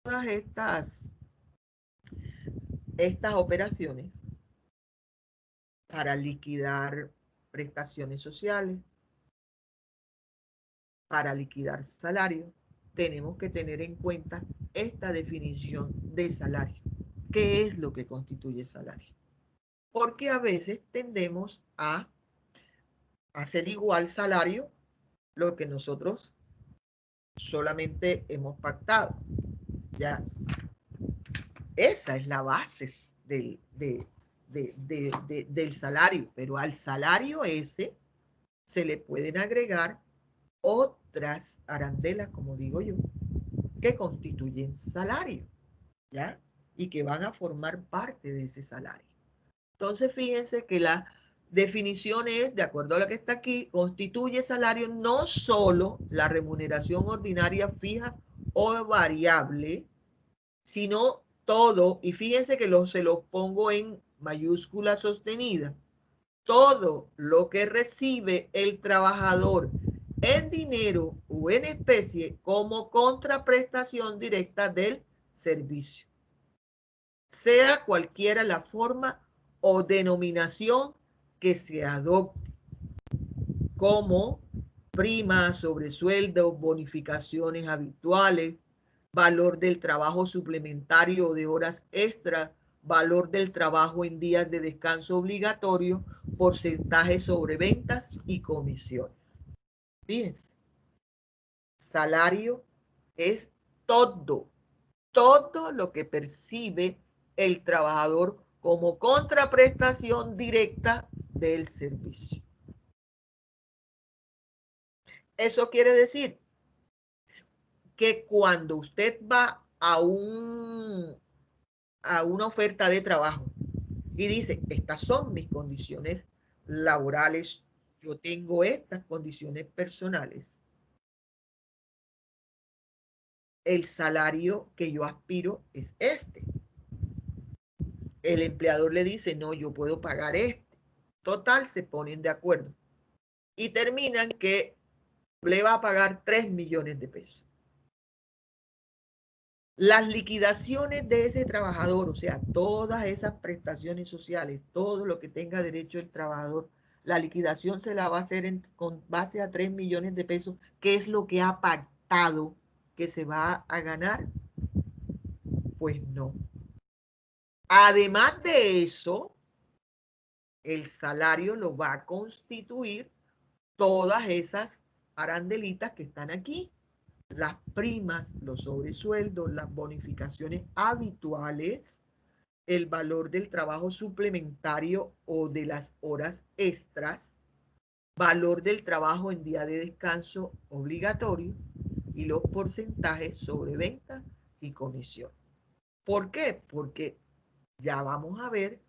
todas estas operaciones para liquidar prestaciones sociales, para liquidar salario, tenemos que tener en cuenta esta definición de salario. ¿Qué es lo que constituye salario? Porque a veces tendemos a hacer igual salario lo que nosotros solamente hemos pactado. Ya, esa es la base del salario, pero al salario ese se le pueden agregar otras arandelas, como digo yo, que constituyen salario, ¿ya? Y que van a formar parte de ese salario. Entonces, fíjense que la definición es, de acuerdo a lo que está aquí, constituye salario no solo la remuneración ordinaria fija o variable, sino todo, y fíjense que se los pongo en mayúscula sostenida, todo lo que recibe el trabajador en dinero o en especie como contraprestación directa del servicio, sea cualquiera la forma o denominación que se adopte, como primas, sobresueldos, bonificaciones habituales, valor del trabajo suplementario o de horas extras, valor del trabajo en días de descanso obligatorio, porcentaje sobre ventas y comisiones. Fíjense, salario es todo lo que percibe el trabajador como contraprestación directa del servicio. Eso quiere decir que cuando usted va a una oferta de trabajo y dice, estas son mis condiciones laborales, yo tengo estas condiciones personales, el salario que yo aspiro es este. El empleador le dice, no, yo puedo pagar este. Total, se ponen de acuerdo y terminan que le va a pagar 3 millones de pesos. Las liquidaciones de ese trabajador, o sea, todas esas prestaciones sociales, todo lo que tenga derecho el trabajador, la liquidación se la va a hacer con base a 3 millones de pesos, que es lo que ha pactado que se va a ganar. Pues no. Además de eso, el salario lo va a constituir todas esas arandelitas que están aquí. Las primas, los sobresueldos, las bonificaciones habituales, el valor del trabajo suplementario o de las horas extras, valor del trabajo en día de descanso obligatorio y los porcentajes sobre venta y comisión. ¿Por qué? Porque ya vamos a ver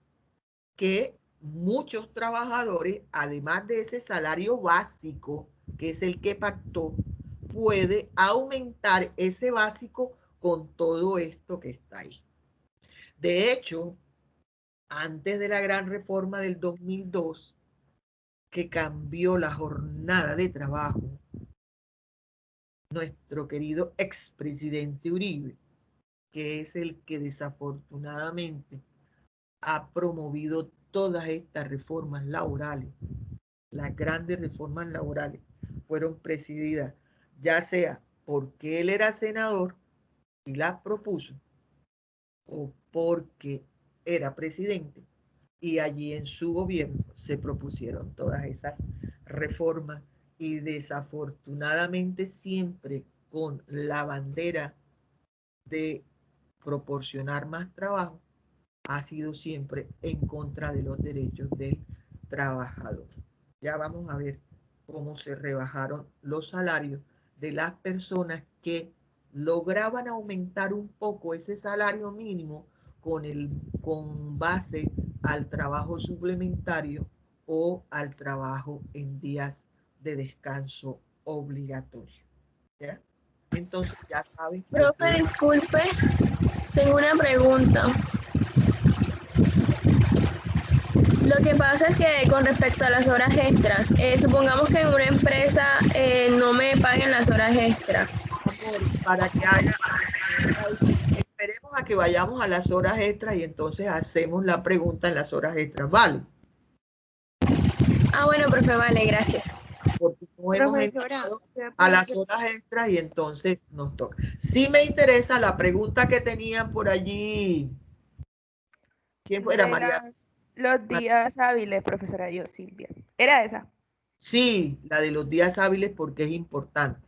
que muchos trabajadores, además de ese salario básico, que es el que pactó, puede aumentar ese básico con todo esto que está ahí. De hecho, antes de la gran reforma del 2002, que cambió la jornada de trabajo, nuestro querido expresidente Uribe, que es el que desafortunadamente ha promovido todas estas reformas laborales, las grandes reformas laborales, fueron presididas ya sea porque él era senador y las propuso, o porque era presidente y allí en su gobierno se propusieron todas esas reformas y desafortunadamente siempre con la bandera de proporcionar más trabajo, ha sido siempre en contra de los derechos del trabajador. Ya vamos a ver cómo se rebajaron los salarios de las personas que lograban aumentar un poco ese salario mínimo con base al trabajo suplementario o al trabajo en días de descanso obligatorio. ¿Ya? Entonces ya saben que Profe, disculpe, tengo una pregunta. Lo que pasa es que con respecto a las horas extras, supongamos que en una empresa no me paguen las horas extras. para que haga, esperemos a que vayamos a las horas extras y entonces hacemos la pregunta en las horas extras, ¿vale? Ah, bueno, profe, vale, gracias. Porque no hemos entrado a las horas extras y entonces nos toca. Sí me interesa la pregunta que tenían por allí. ¿Quién fuera, María? Los días hábiles, profesora, yo, Silvia. ¿Era esa? Sí, la de los días hábiles porque es importante.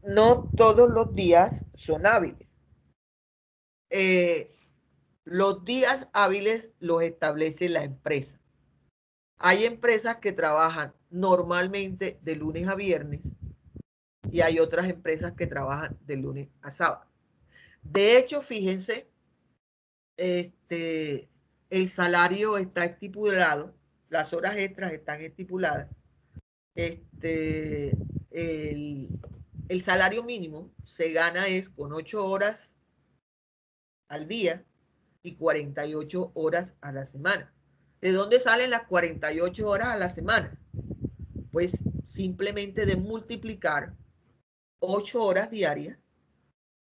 No todos los días son hábiles. Los días hábiles los establece la empresa. Hay empresas que trabajan normalmente de lunes a viernes y hay otras empresas que trabajan de lunes a sábado. De hecho, fíjense, el salario está estipulado, las horas extras están estipuladas. El salario mínimo se gana es con 8 horas al día y 48 horas a la semana. ¿De dónde salen las 48 horas a la semana? Pues simplemente de multiplicar 8 horas diarias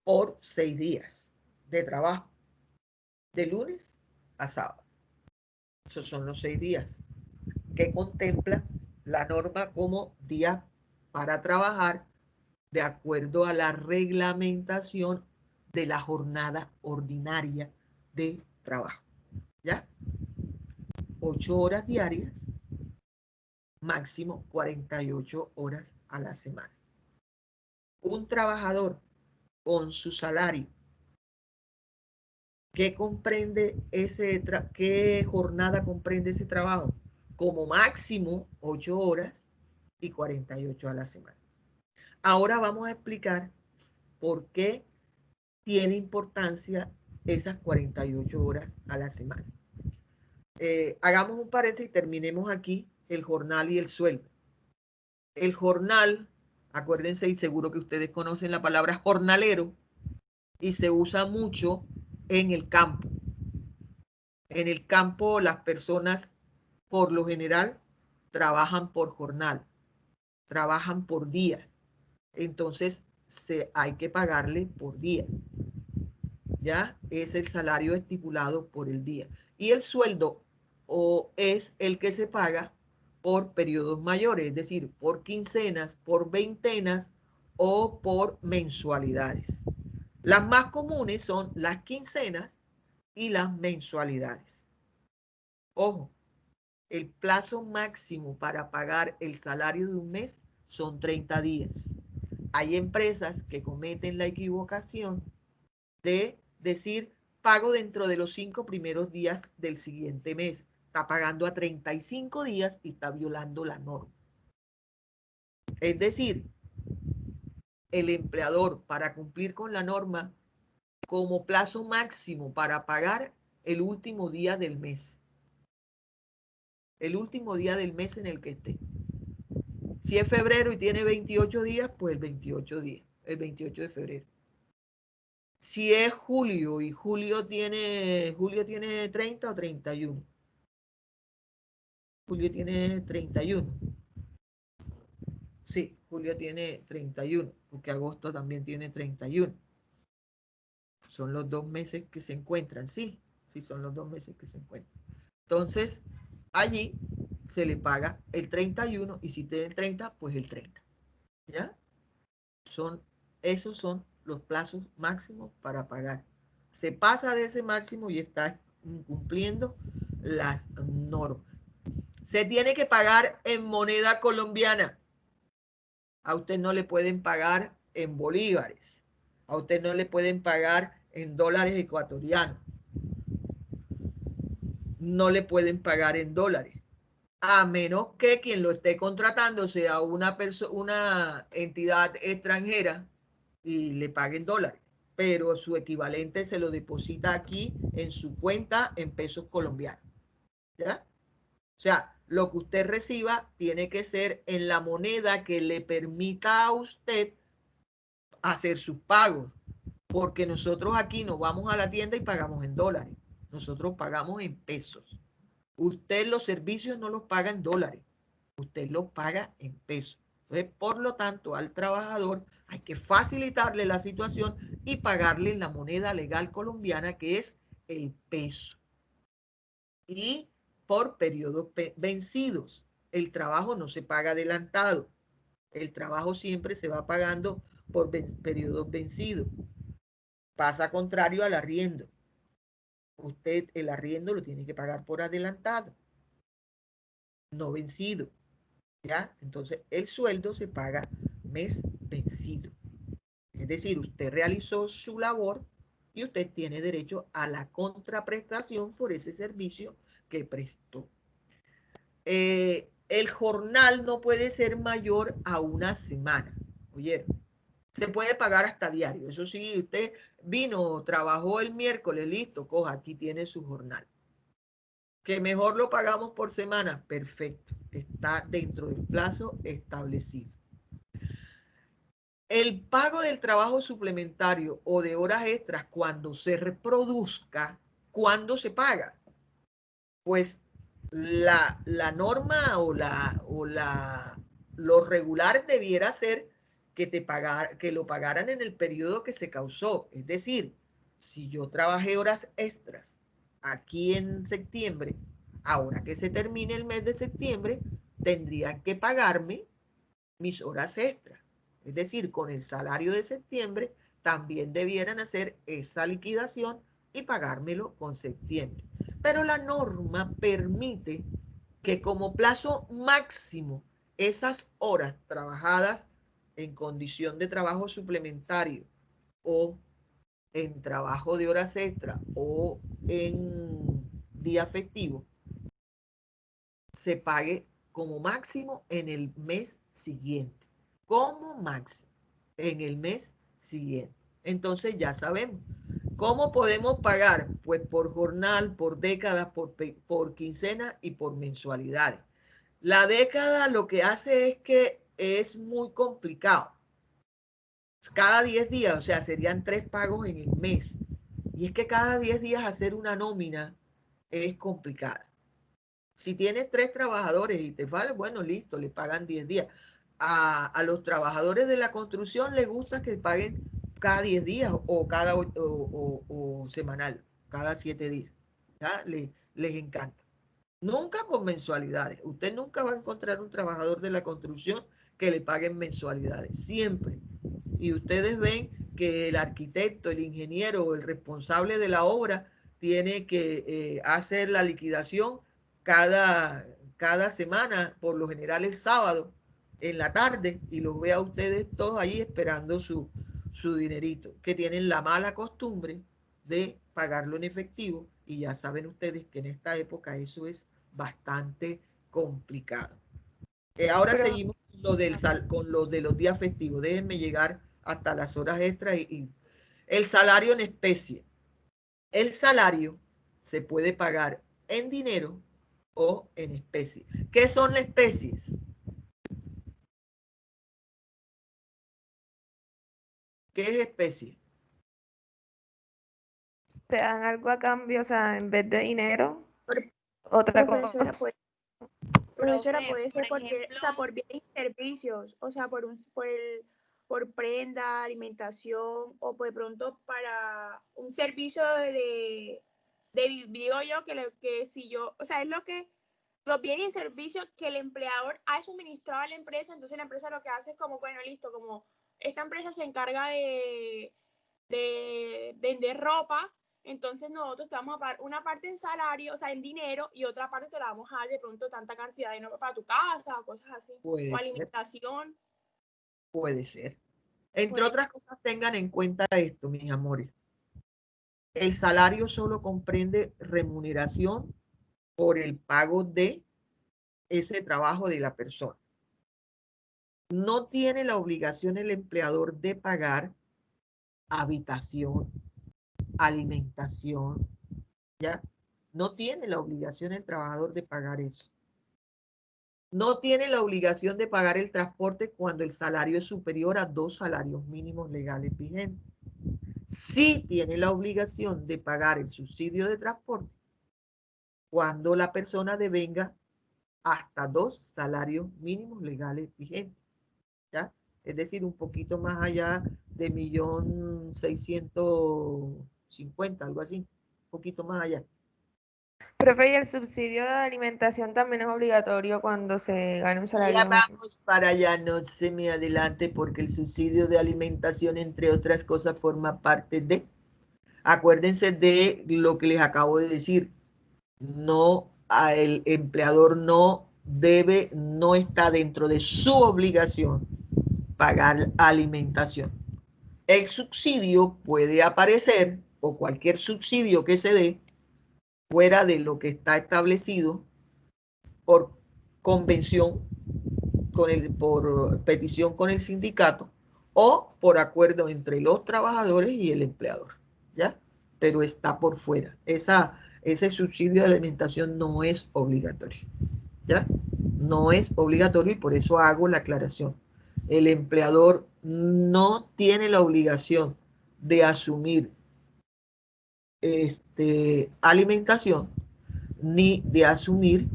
por 6 días de trabajo, de lunes a sábado. Esos son los 6 días que contempla la norma como día para trabajar de acuerdo a la reglamentación de la jornada ordinaria de trabajo. ¿Ya? 8 horas diarias, máximo 48 horas a la semana. Un trabajador con su salario, ¿qué comprende qué jornada comprende ese trabajo? Como máximo 8 horas y 48 a la semana. Ahora vamos a explicar por qué tiene importancia esas 48 horas a la semana. Hagamos un paréntesis y terminemos aquí el jornal y el sueldo. El jornal, acuérdense y seguro que ustedes conocen la palabra jornalero y se usa mucho en el campo. En el campo las personas por lo general trabajan por jornal, trabajan por día. Entonces hay que pagarle por día. ¿Ya? Es el salario estipulado por el día. Y el sueldo es el que se paga por periodos mayores, es decir, por quincenas, por veintenas o por mensualidades. Las más comunes son las quincenas y las mensualidades. Ojo, el plazo máximo para pagar el salario de un mes son 30 días. Hay empresas que cometen la equivocación de decir pago dentro de los 5 primeros días del siguiente mes. Está pagando a 35 días y está violando la norma. Es decir, el empleador, para cumplir con la norma, como plazo máximo para pagar el último día del mes. El último día del mes en el que esté. Si es febrero y tiene 28 días, pues el 28 días, el 28 de febrero. Si es julio y julio tiene 30 o 31. Julio tiene 31. Sí, julio tiene 31, porque agosto también tiene 31. Son los 2 meses que se encuentran, sí, son los 2 meses que se encuentran. Entonces, allí se le paga el 31 y si tiene el 30, pues el 30. ¿Ya? Esos son los plazos máximos para pagar. Se pasa de ese máximo y está incumpliendo las normas. Se tiene que pagar en moneda colombiana. A usted no le pueden pagar en bolívares. A usted no le pueden pagar en dólares ecuatorianos. No le pueden pagar en dólares. A menos que quien lo esté contratando sea una entidad extranjera y le paguen dólares. Pero su equivalente se lo deposita aquí en su cuenta en pesos colombianos. ¿Ya? O sea, lo que usted reciba tiene que ser en la moneda que le permita a usted hacer sus pagos, porque nosotros aquí nos vamos a la tienda y pagamos en dólares, nosotros pagamos en pesos. Usted los servicios no los paga en dólares, usted los paga en pesos. Entonces, por lo tanto, al trabajador hay que facilitarle la situación y pagarle la moneda legal colombiana, que es el peso. Y por periodos vencidos. El trabajo no se paga adelantado. El trabajo siempre se va pagando por periodos vencidos. Pasa contrario al arriendo. Usted el arriendo lo tiene que pagar por adelantado, no vencido. ¿Ya? Entonces el sueldo se paga mes vencido. Es decir, usted realizó su labor y usted tiene derecho a la contraprestación por ese servicio que prestó. El jornal no puede ser mayor a una semana. Oye, se puede pagar hasta diario. Eso sí, usted vino, trabajó el miércoles, listo, coja, aquí tiene su jornal. Que mejor lo pagamos por semana, perfecto. Está dentro del plazo establecido. El pago del trabajo suplementario o de horas extras cuando se reproduzca, ¿cuándo se paga? Pues la norma lo regular debiera ser que lo pagaran en el periodo que se causó. Es decir, si yo trabajé horas extras aquí en septiembre, ahora que se termine el mes de septiembre, tendrían que pagarme mis horas extras. Es decir, con el salario de septiembre también debieran hacer esa liquidación y pagármelo con septiembre. Pero la norma permite que como plazo máximo esas horas trabajadas en condición de trabajo suplementario o en trabajo de horas extra o en día festivo se pague como máximo en el mes siguiente. Como máximo en el mes siguiente. Entonces ya sabemos. ¿Cómo podemos pagar? Pues por jornal, por décadas, por quincena y por mensualidades. La década lo que hace es que es muy complicado. Cada 10 días, o sea, serían 3 pagos en el mes. Y es que cada 10 días hacer una nómina es complicada. Si tienes 3 trabajadores y te vale, bueno, listo, le pagan 10 días. A los trabajadores de la construcción les gusta que paguen cada 10 días o cada o semanal, cada 7 días. ¿Ya? Les encanta. Nunca por mensualidades. Usted nunca va a encontrar un trabajador de la construcción que le paguen mensualidades. Siempre. Y ustedes ven que el arquitecto, el ingeniero o el responsable de la obra tiene que hacer la liquidación cada semana, por lo general el sábado en la tarde, y los ve a ustedes todos ahí esperando su dinerito, que tienen la mala costumbre de pagarlo en efectivo, y ya saben ustedes que en esta época eso es bastante complicado. Ahora Pero, seguimos con lo de los días festivos. Déjenme llegar hasta las horas extras y el salario en especie. El salario se puede pagar en dinero o en especie. ¿Qué son las especies? ¿Qué es especie? te dan algo a cambio, o sea, en vez de dinero, Por- otra Profesora, cosa. profesora, Profe, puede por ser porque, o ejemplo, sea, por bienes y servicios, o sea, por prenda, alimentación, o por de pronto para un servicio digo yo, que si yo, o sea, es lo que, los bienes y servicios que el empleador ha suministrado a la empresa, entonces la empresa lo que hace es como, bueno, listo, como esta empresa se encarga de vender ropa, entonces nosotros te vamos a pagar una parte en salario, o sea, en dinero, y otra parte te la vamos a dar de pronto tanta cantidad de dinero para tu casa, o cosas así, o Puede ser, alimentación. puede ser. Entre Puede. otras cosas, tengan en cuenta esto, mis amores. El salario solo comprende remuneración por el pago de ese trabajo de la persona. No tiene la obligación el empleador de pagar habitación, alimentación, ¿ya? No tiene la obligación el trabajador de pagar eso. No tiene la obligación de pagar el transporte cuando el salario es superior a 2 salarios mínimos legales vigentes. Sí tiene la obligación de pagar el subsidio de transporte cuando la persona devenga hasta 2 salarios mínimos legales vigentes. ¿ya? Es decir, un poquito más allá de 1.650.000, algo así, un poquito más allá. Profe, ¿y el subsidio de alimentación también es obligatorio cuando se gane un Ya salario mínimo? vamos para allá, no se me adelante, porque el subsidio de alimentación, entre otras cosas, forma parte de, acuérdense de lo que les acabo de decir, no, el empleador no debe, no está dentro de su obligación pagar alimentación. El subsidio puede aparecer, o cualquier subsidio que se dé, fuera de lo que está establecido por convención, por petición con el sindicato o por acuerdo entre los trabajadores y el empleador, ¿ya? Pero está por fuera. Ese subsidio de alimentación no es obligatorio, ¿ya? No es obligatorio y por eso hago la aclaración. El empleador no tiene la obligación de asumir alimentación ni de asumir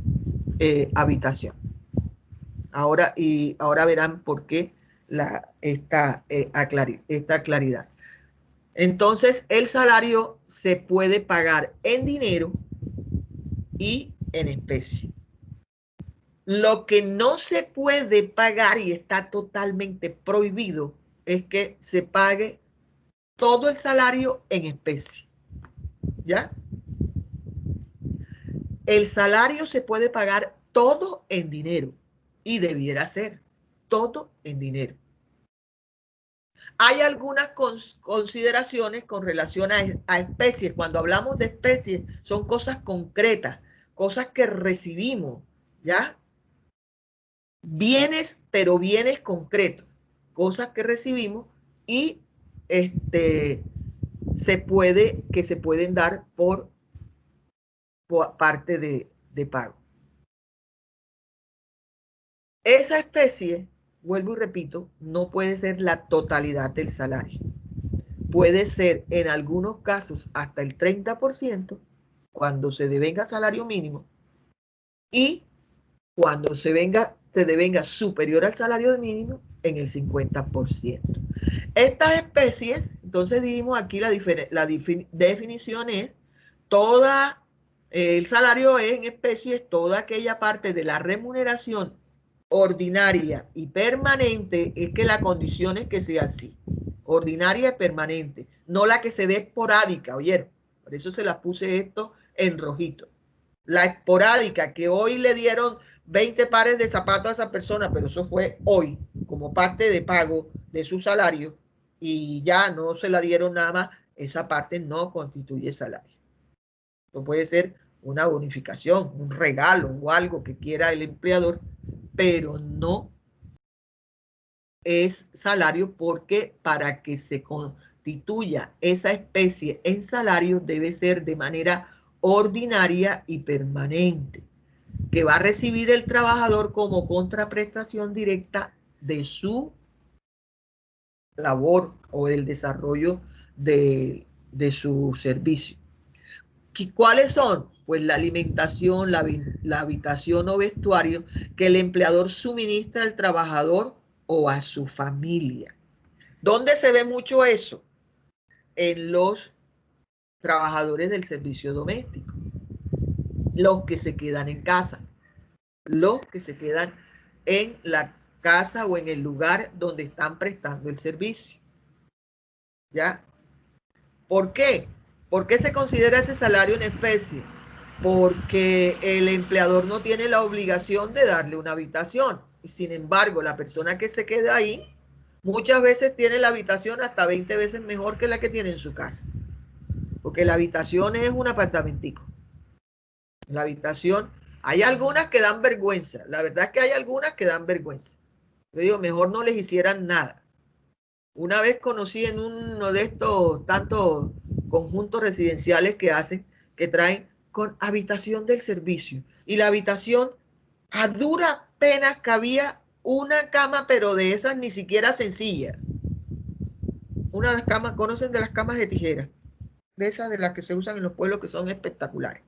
habitación. Ahora verán por qué esta claridad. Entonces, el salario se puede pagar en dinero y en especie. Lo que no se puede pagar y está totalmente prohibido es que se pague todo el salario en especie. ¿Ya? El salario se puede pagar todo en dinero y debiera ser todo en dinero. Hay algunas consideraciones con relación a especies. Cuando hablamos de especies, son cosas concretas, cosas que recibimos, ¿ya? Bienes, pero bienes concretos, cosas que recibimos y se pueden dar por parte de pago. Esa especie, vuelvo y repito, no puede ser la totalidad del salario. Puede ser en algunos casos hasta el 30% cuando se devenga salario mínimo y cuando se devenga superior al salario mínimo en el 50%. Estas especies, entonces dijimos aquí la definición es el salario es en especies toda aquella parte de la remuneración ordinaria y permanente, es que la condición es que sea así, ordinaria y permanente, no la que se dé esporádica, ¿oyeron? Por eso se las puse esto en rojito. La esporádica, que hoy le dieron 20 pares de zapatos a esa persona, pero eso fue hoy, como parte de pago de su salario, y ya no se la dieron nada más, esa parte no constituye salario. Esto puede ser una bonificación, un regalo o algo que quiera el empleador, pero no es salario, porque para que se constituya esa especie en salario debe ser de manera ordinaria y permanente, que va a recibir el trabajador como contraprestación directa de su labor o del desarrollo de su servicio. ¿Y cuáles son? Pues la alimentación, la habitación o vestuario que el empleador suministra al trabajador o a su familia. ¿Dónde se ve mucho eso? En los trabajadores del servicio doméstico, los que se quedan en casa, los que se quedan en la casa o en el lugar donde están prestando el servicio. ¿Ya? ¿Por qué? ¿Por qué se considera ese salario en especie? Porque el empleador no tiene la obligación de darle una habitación. Y sin embargo, la persona que se queda ahí muchas veces tiene la habitación hasta 20 veces mejor que la que tiene en su casa. Porque la habitación es un apartamentico. La habitación, hay algunas que dan vergüenza. La verdad es que hay algunas que dan vergüenza. Yo digo, mejor no les hicieran nada. Una vez conocí en uno de estos tantos conjuntos residenciales que traen con habitación del servicio. Y la habitación, a dura pena cabía una cama, pero de esas ni siquiera sencilla. Una de las camas, ¿conocen de las camas de tijera? De esas de las que se usan en los pueblos, que son espectaculares.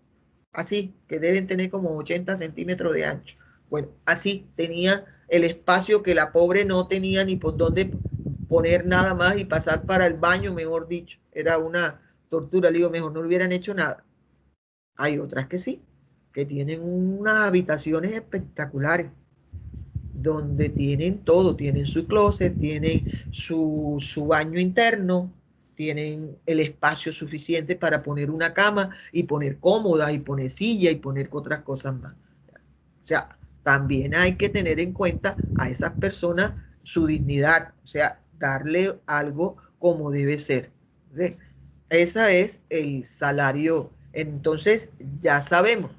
Así, que deben tener como 80 centímetros de ancho. Bueno, así tenía el espacio que la pobre no tenía ni por dónde poner nada más y pasar para el baño, mejor dicho. Era una tortura. Le digo, mejor no le hubieran hecho nada. Hay otras que sí, que tienen unas habitaciones espectaculares, donde tienen todo, tienen su closet, tienen su baño interno, tienen el espacio suficiente para poner una cama y poner cómoda y poner silla y poner otras cosas más. O sea, también hay que tener en cuenta a esas personas su dignidad, o sea, darle algo como debe ser. ¿Sí? Ese es el salario. Entonces, ya sabemos,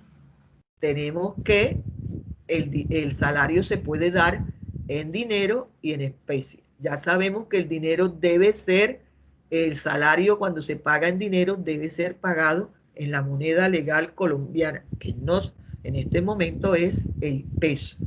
tenemos que el salario se puede dar en dinero y en especie. Ya sabemos que el dinero debe ser, el salario cuando se paga en dinero debe ser pagado en la moneda legal colombiana, que no, en este momento es el peso.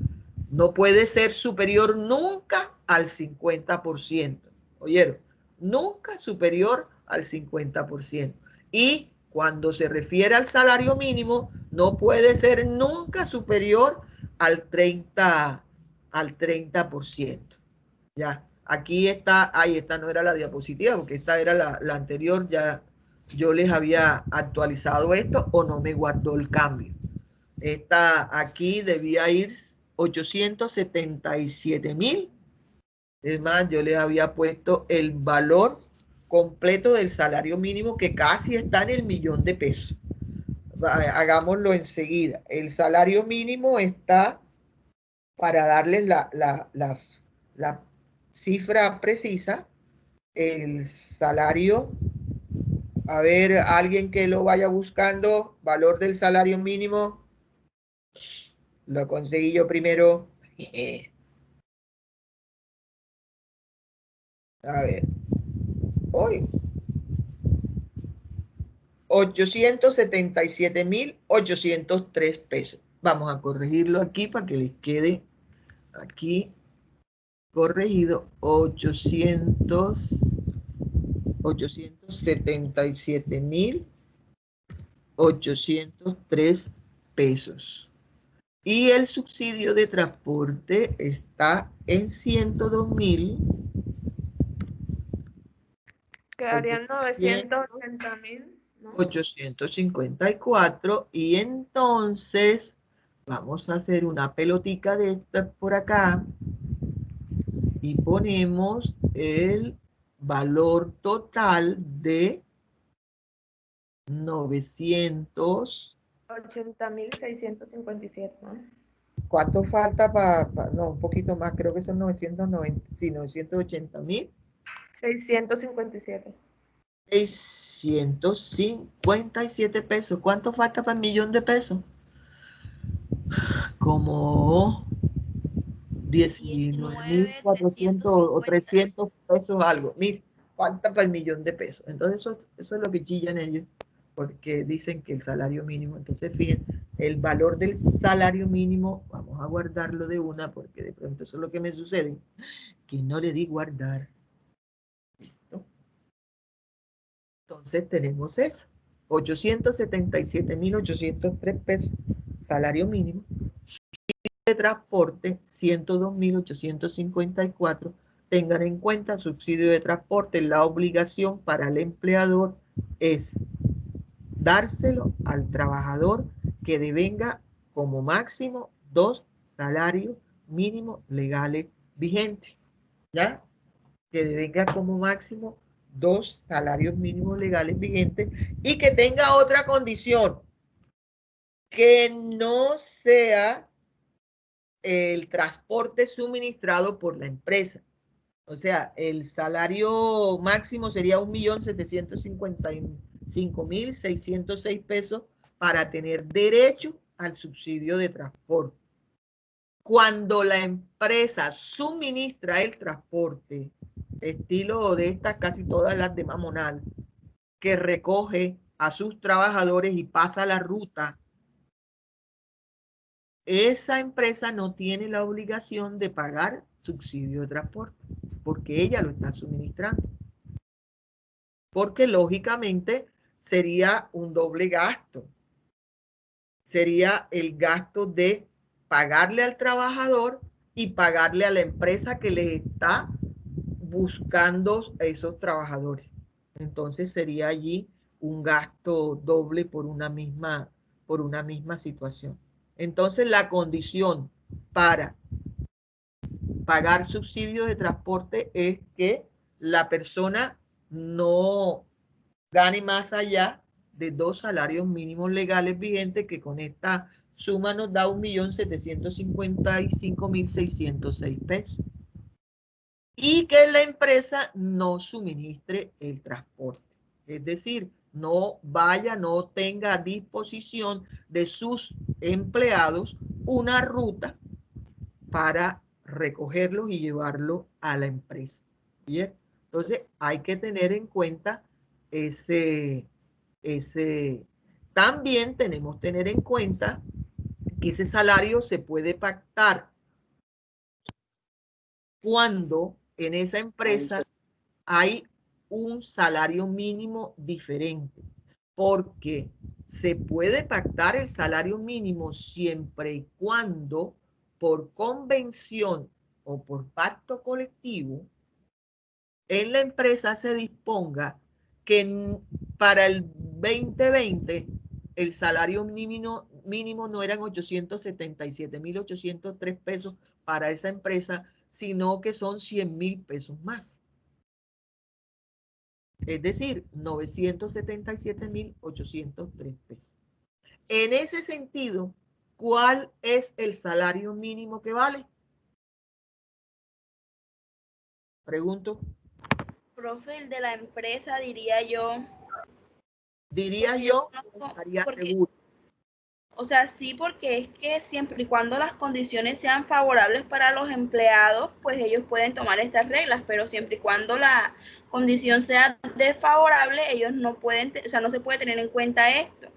No puede ser superior nunca al 50%. ¿Oyeron? Nunca superior al 50%. Y cuando se refiere al salario mínimo, no puede ser nunca superior al 30%. Ya, aquí está, ahí esta no era la diapositiva, porque esta era la anterior, ya yo les había actualizado esto o no me guardó el cambio. Esta aquí debía ir 877,000. Es más, yo les había puesto el valor completo del salario mínimo que casi está en el 1.000.000 de pesos. Hagámoslo enseguida. El salario mínimo está, para darles la cifra precisa, el salario, a ver, alguien que lo vaya buscando, valor del salario mínimo, lo conseguí yo primero. A ver, hoy 877,803 pesos. Vamos a corregirlo aquí para que les quede aquí corregido. 877,803 pesos. Y el subsidio de transporte está en 102,000. Quedarían 980.000, ¿no? 854 y entonces vamos a hacer una pelotica de esta por acá y ponemos el valor total de 900. 80.657, ¿no? ¿Cuánto falta para, no, un poquito más, creo que son 990, sí, 980,000. 657. 657 pesos. ¿Cuánto falta para el 1.000.000 de pesos? Como 19,400 o 300 pesos algo. Falta para el 1.000.000 de pesos. Entonces eso es lo que chillan ellos, porque dicen que el salario mínimo. Entonces fíjense, el valor del salario mínimo, vamos a guardarlo de una, porque de pronto eso es lo que me sucede, que no le di guardar. ¿Listo? Entonces tenemos eso, 877,803 pesos, salario mínimo, de transporte, 102,854. Tengan en cuenta, subsidio de transporte, la obligación para el empleador es dárselo al trabajador que devenga como máximo 2 salarios mínimos legales vigentes, ¿ya? Que devenga como máximo 2 salarios mínimos legales vigentes y que tenga otra condición, que no sea el transporte suministrado por la empresa. O sea, el salario máximo sería 1.755.606 pesos para tener derecho al subsidio de transporte. Cuando la empresa suministra el transporte, estilo de estas casi todas las de Mamonal, que recoge a sus trabajadores y pasa la ruta, esa empresa no tiene la obligación de pagar subsidio de transporte, porque ella lo está suministrando. Porque lógicamente sería un doble gasto. Sería el gasto de pagarle al trabajador y pagarle a la empresa que les está buscando esos trabajadores. Entonces sería allí un gasto doble por una misma situación. Entonces la condición para pagar subsidios de transporte es que la persona no gane más allá de 2 salarios mínimos legales vigentes, que con esta suma nos da 1.755.606 pesos. Y que la empresa no suministre el transporte. Es decir, no tenga a disposición de sus empleados una ruta para recogerlos y llevarlo a la empresa. ¿Bien? Entonces hay que tener en cuenta también tenemos que tener en cuenta que ese salario se puede pactar cuando en esa empresa hay un salario mínimo diferente, porque se puede pactar el salario mínimo siempre y cuando por convención o por pacto colectivo en la empresa se disponga que para el 2020 el salario mínimo no eran 877.803 pesos para esa empresa, sino que son 100.000 pesos más. Es decir, 977.803 pesos. En ese sentido, ¿cuál es el salario mínimo que vale? Pregunto. Profe, el de la empresa, diría yo. Diría yo, estaría seguro. O sea, sí, porque es que siempre y cuando las condiciones sean favorables para los empleados, pues ellos pueden tomar estas reglas, pero siempre y cuando la condición sea desfavorable, ellos no pueden, o sea, no se puede tener en cuenta esto.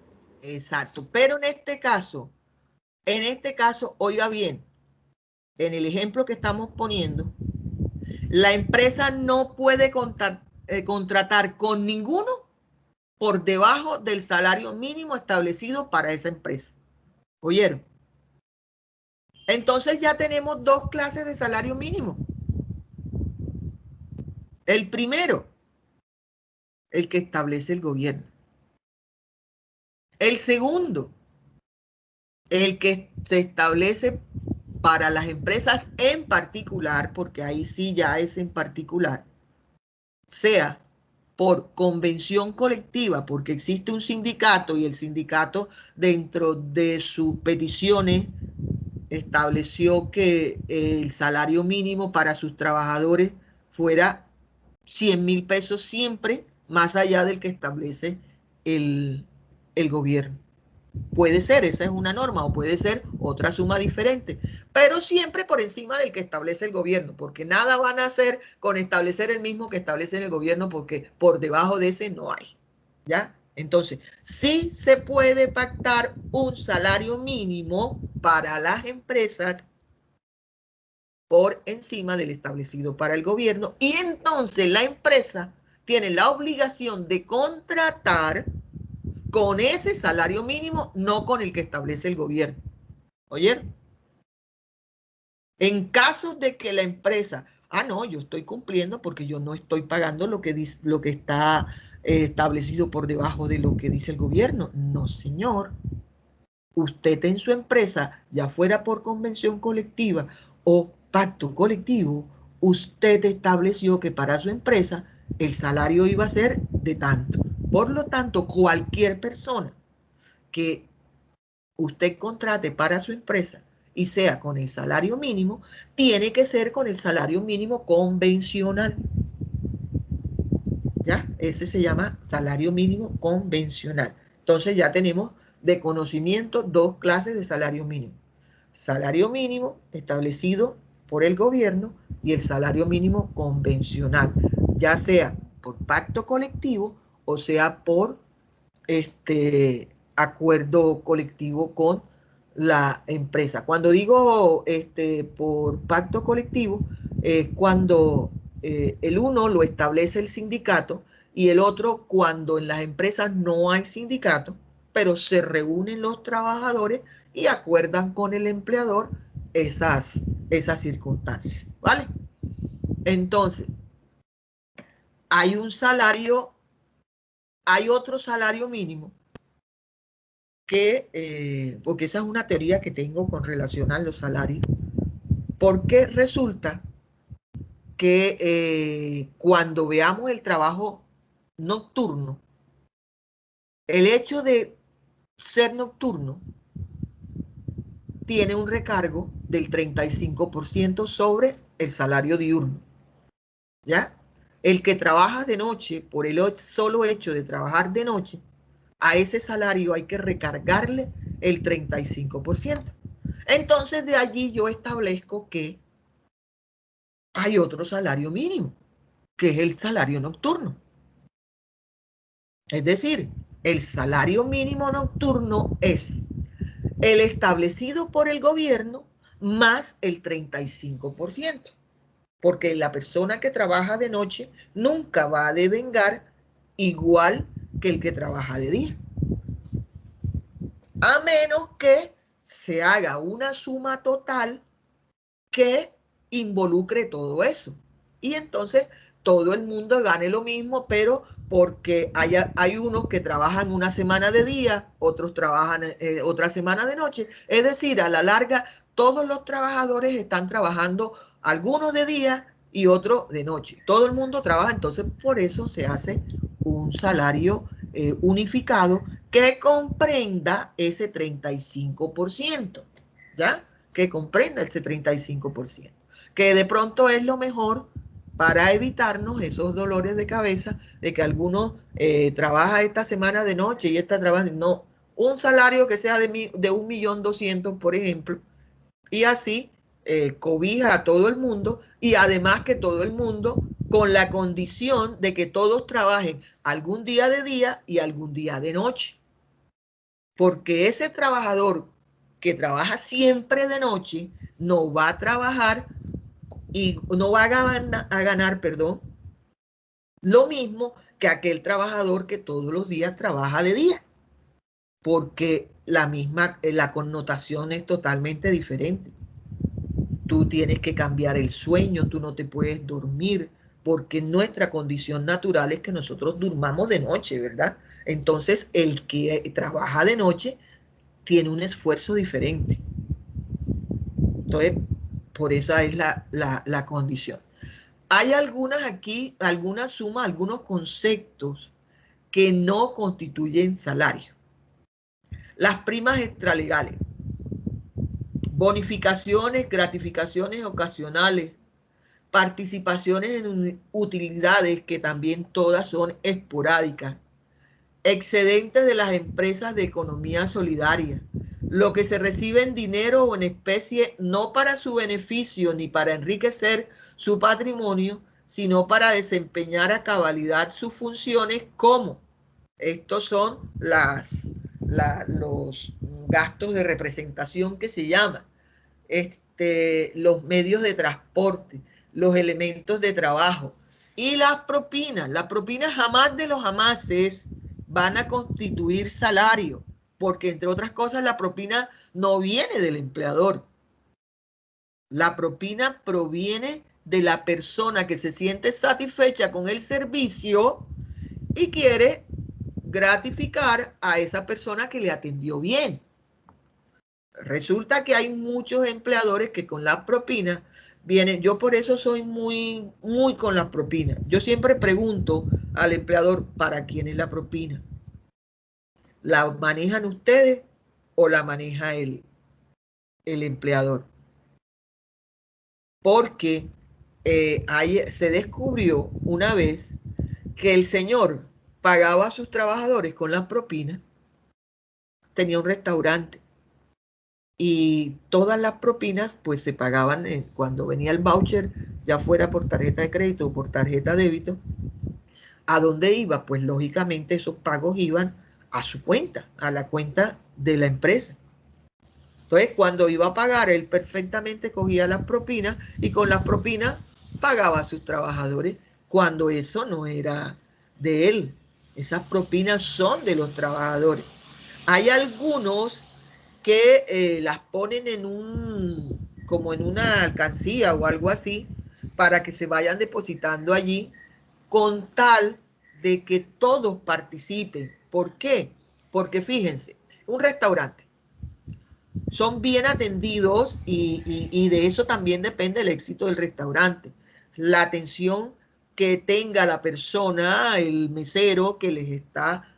Exacto, pero en este caso, oiga bien, en el ejemplo que estamos poniendo, la empresa no puede contratar con ninguno por debajo del salario mínimo establecido para esa empresa. ¿Oyeron? Entonces ya tenemos 2 clases de salario mínimo. El primero, el que establece el gobierno. El segundo, el que se establece para las empresas en particular, porque ahí sí ya es en particular, sea por convención colectiva, porque existe un sindicato y el sindicato dentro de sus peticiones estableció que el salario mínimo para sus trabajadores fuera 100.000 pesos siempre, más allá del que establece el gobierno. Puede ser, esa es una norma, o puede ser otra suma diferente, pero siempre por encima del que establece el gobierno, porque nada van a hacer con establecer el mismo que establece el gobierno, porque por debajo de ese no hay, ¿ya? Entonces, sí se puede pactar un salario mínimo para las empresas por encima del establecido para el gobierno, y entonces la empresa tiene la obligación de contratar con ese salario mínimo, no con el que establece el gobierno. ¿Oyeron? En caso de que la empresa, no, yo estoy cumpliendo porque yo no estoy pagando lo que está establecido por debajo de lo que dice el gobierno. No, señor. Usted en su empresa, ya fuera por convención colectiva o pacto colectivo, usted estableció que para su empresa el salario iba a ser de tanto. Por lo tanto, cualquier persona que usted contrate para su empresa y sea con el salario mínimo, tiene que ser con el salario mínimo convencional. ¿Ya? Ese se llama salario mínimo convencional. Entonces ya tenemos de conocimiento 2 clases de salario mínimo. Salario mínimo establecido por el gobierno y el salario mínimo convencional, ya sea por pacto colectivo o sea por acuerdo colectivo con la empresa. Cuando digo por pacto colectivo, es cuando el uno lo establece el sindicato y el otro cuando en las empresas no hay sindicato, pero se reúnen los trabajadores y acuerdan con el empleador esas circunstancias, ¿vale? Entonces, hay un salario, hay otro salario mínimo que, porque esa es una teoría que tengo con relación a los salarios, porque resulta que cuando veamos el trabajo nocturno, el hecho de ser nocturno tiene un recargo del 35% sobre el salario diurno, ¿ya? El que trabaja de noche, por el solo hecho de trabajar de noche, a ese salario hay que recargarle el 35%. Entonces, de allí yo establezco que hay otro salario mínimo, que es el salario nocturno. Es decir, el salario mínimo nocturno es el establecido por el gobierno más el 35%, porque la persona que trabaja de noche nunca va a devengar igual que el que trabaja de día, a menos que se haga una suma total que involucre todo eso. Y entonces todo el mundo gane lo mismo, pero porque hay unos que trabajan una semana de día, otros trabajan otra semana de noche. Es decir, a la larga, todos los trabajadores están trabajando, algunos de día y otros de noche. Todo el mundo trabaja, entonces por eso se hace un salario unificado que comprenda ese 35%, ¿ya? Que comprenda ese 35%, que de pronto es lo mejor para evitarnos esos dolores de cabeza de que algunos trabaja esta semana de noche y esta trabaja, no, un salario que sea de 1.200.000, por ejemplo, y así cobija a todo el mundo, y además que todo el mundo con la condición de que todos trabajen algún día de día y algún día de noche, porque ese trabajador que trabaja siempre de noche no va a trabajar y no va a ganar, lo mismo que aquel trabajador que todos los días trabaja de día, porque la connotación es totalmente diferente. Tú tienes que cambiar el sueño, tú no te puedes dormir, porque nuestra condición natural es que nosotros durmamos de noche, ¿verdad? Entonces, el que trabaja de noche tiene un esfuerzo diferente. Entonces, por esa es la condición. Hay algunas aquí, algunas sumas, algunos conceptos que no constituyen salario. Las primas extralegales, bonificaciones, gratificaciones ocasionales, participaciones en utilidades que también todas son esporádicas, excedentes de las empresas de economía solidaria, lo que se recibe en dinero o en especie no para su beneficio ni para enriquecer su patrimonio, sino para desempeñar a cabalidad sus funciones, como estos son los gastos de representación que se llaman, los medios de transporte, los elementos de trabajo y las propinas. Las propinas jamás de los jamases van a constituir salario, porque entre otras cosas la propina no viene del empleador. La propina proviene de la persona que se siente satisfecha con el servicio y quiere gratificar a esa persona que le atendió bien. Resulta que hay muchos empleadores que con las propinas vienen. Yo por eso soy muy con las propinas. Yo siempre pregunto al empleador, ¿para quién es la propina? ¿La manejan ustedes o la maneja el empleador? Porque se descubrió una vez que el señor pagaba a sus trabajadores con las propinas, tenía un restaurante y todas las propinas pues se pagaban cuando venía el voucher, ya fuera por tarjeta de crédito o por tarjeta de débito. ¿A dónde iba? Pues lógicamente esos pagos iban a su cuenta, a la cuenta de la empresa. Entonces, cuando iba a pagar, él perfectamente cogía las propinas y con las propinas pagaba a sus trabajadores, cuando eso no era de él. Esas propinas son de los trabajadores. Hay algunos que las ponen como en una alcancía o algo así, para que se vayan depositando allí, con tal de que todos participen. ¿Por qué? Porque fíjense, un restaurante, son bien atendidos y de eso también depende el éxito del restaurante. La atención que tenga la persona, el mesero que les está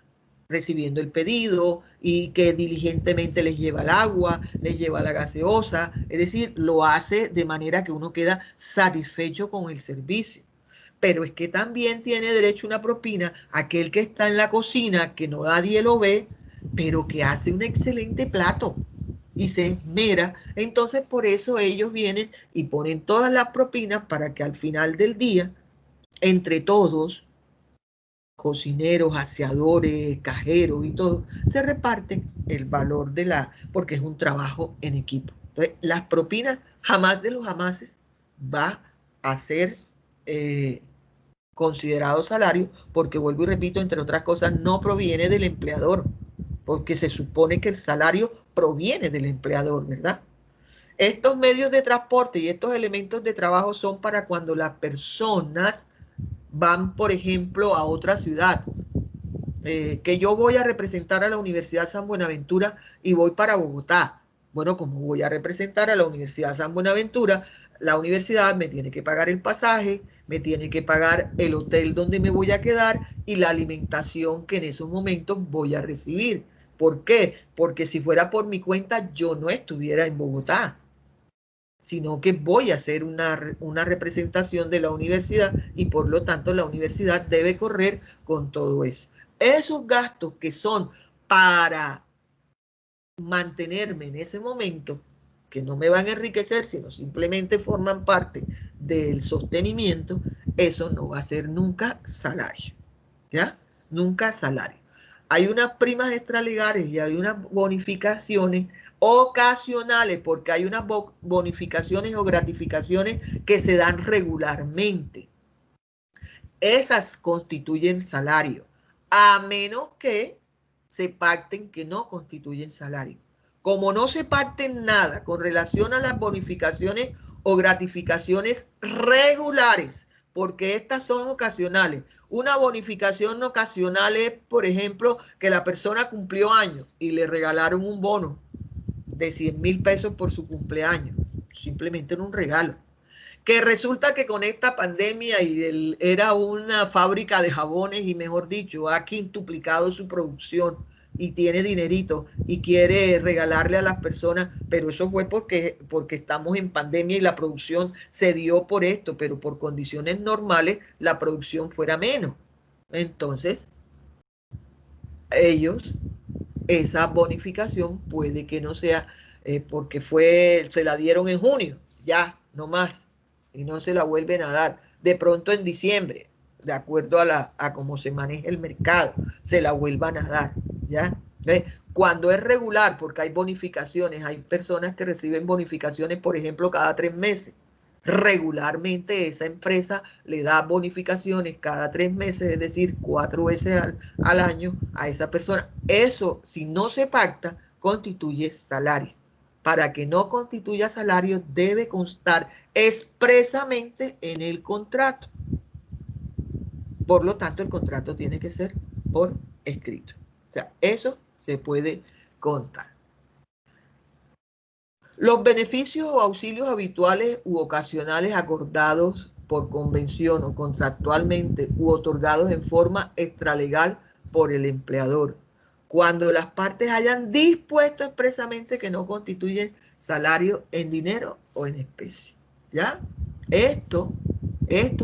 recibiendo el pedido y que diligentemente les lleva el agua, les lleva la gaseosa, es decir, lo hace de manera que uno queda satisfecho con el servicio. Pero es que también tiene derecho a una propina aquel que está en la cocina, que no nadie lo ve, pero que hace un excelente plato y se esmera. Entonces por eso ellos vienen y ponen todas las propinas para que al final del día, entre todos, cocineros, aseadores, cajeros y todo, se reparten el valor porque es un trabajo en equipo. Entonces, las propinas jamás de los jamases va a ser considerado salario, porque vuelvo y repito, entre otras cosas, no proviene del empleador, porque se supone que el salario proviene del empleador, ¿verdad? Estos medios de transporte y estos elementos de trabajo son para cuando las personas van, por ejemplo, a otra ciudad, que yo voy a representar a la Universidad San Buenaventura y voy para Bogotá. Bueno, como voy a representar a la Universidad San Buenaventura, la universidad me tiene que pagar el pasaje, me tiene que pagar el hotel donde me voy a quedar y la alimentación que en esos momentos voy a recibir. ¿Por qué? Porque si fuera por mi cuenta, yo no estuviera en Bogotá, sino que voy a hacer una representación de la universidad y por lo tanto la universidad debe correr con todo eso. Esos gastos que son para mantenerme en ese momento, que no me van a enriquecer, sino simplemente forman parte del sostenimiento, eso no va a ser nunca salario, ¿ya? Nunca salario. Hay unas primas extralegales y hay unas bonificaciones ocasionales, porque hay unas bonificaciones o gratificaciones que se dan regularmente. Esas constituyen salario, a menos que se pacten que no constituyen salario. Como no se pacten nada con relación a las bonificaciones o gratificaciones regulares, porque estas son ocasionales. Una bonificación ocasional es, por ejemplo, que la persona cumplió años y le regalaron un bono de 100,000 pesos por su cumpleaños. Simplemente era un regalo. Que resulta que con esta pandemia era una fábrica de jabones y mejor dicho, ha quintuplicado su producción y tiene dinerito y quiere regalarle a las personas, pero eso fue porque estamos en pandemia y la producción se dio por esto, pero por condiciones normales la producción fuera menos. Entonces, ellos, esa bonificación puede que no sea porque se la dieron en junio, ya, no más, y no se la vuelven a dar. De pronto en diciembre, de acuerdo a cómo se maneja el mercado, se la vuelvan a dar, ¿ya? Cuando es regular, porque hay bonificaciones, hay personas que reciben bonificaciones, por ejemplo, cada 3 meses. Regularmente esa empresa le da bonificaciones cada 3 meses, es decir, 4 veces al año a esa persona. Eso, si no se pacta, constituye salario. Para que no constituya salario, debe constar expresamente en el contrato. Por lo tanto, el contrato tiene que ser por escrito. O sea, eso se puede contar. Los beneficios o auxilios habituales u ocasionales acordados por convención o contractualmente u otorgados en forma extralegal por el empleador, cuando las partes hayan dispuesto expresamente que no constituyen salario en dinero o en especie. ¿Ya? Esto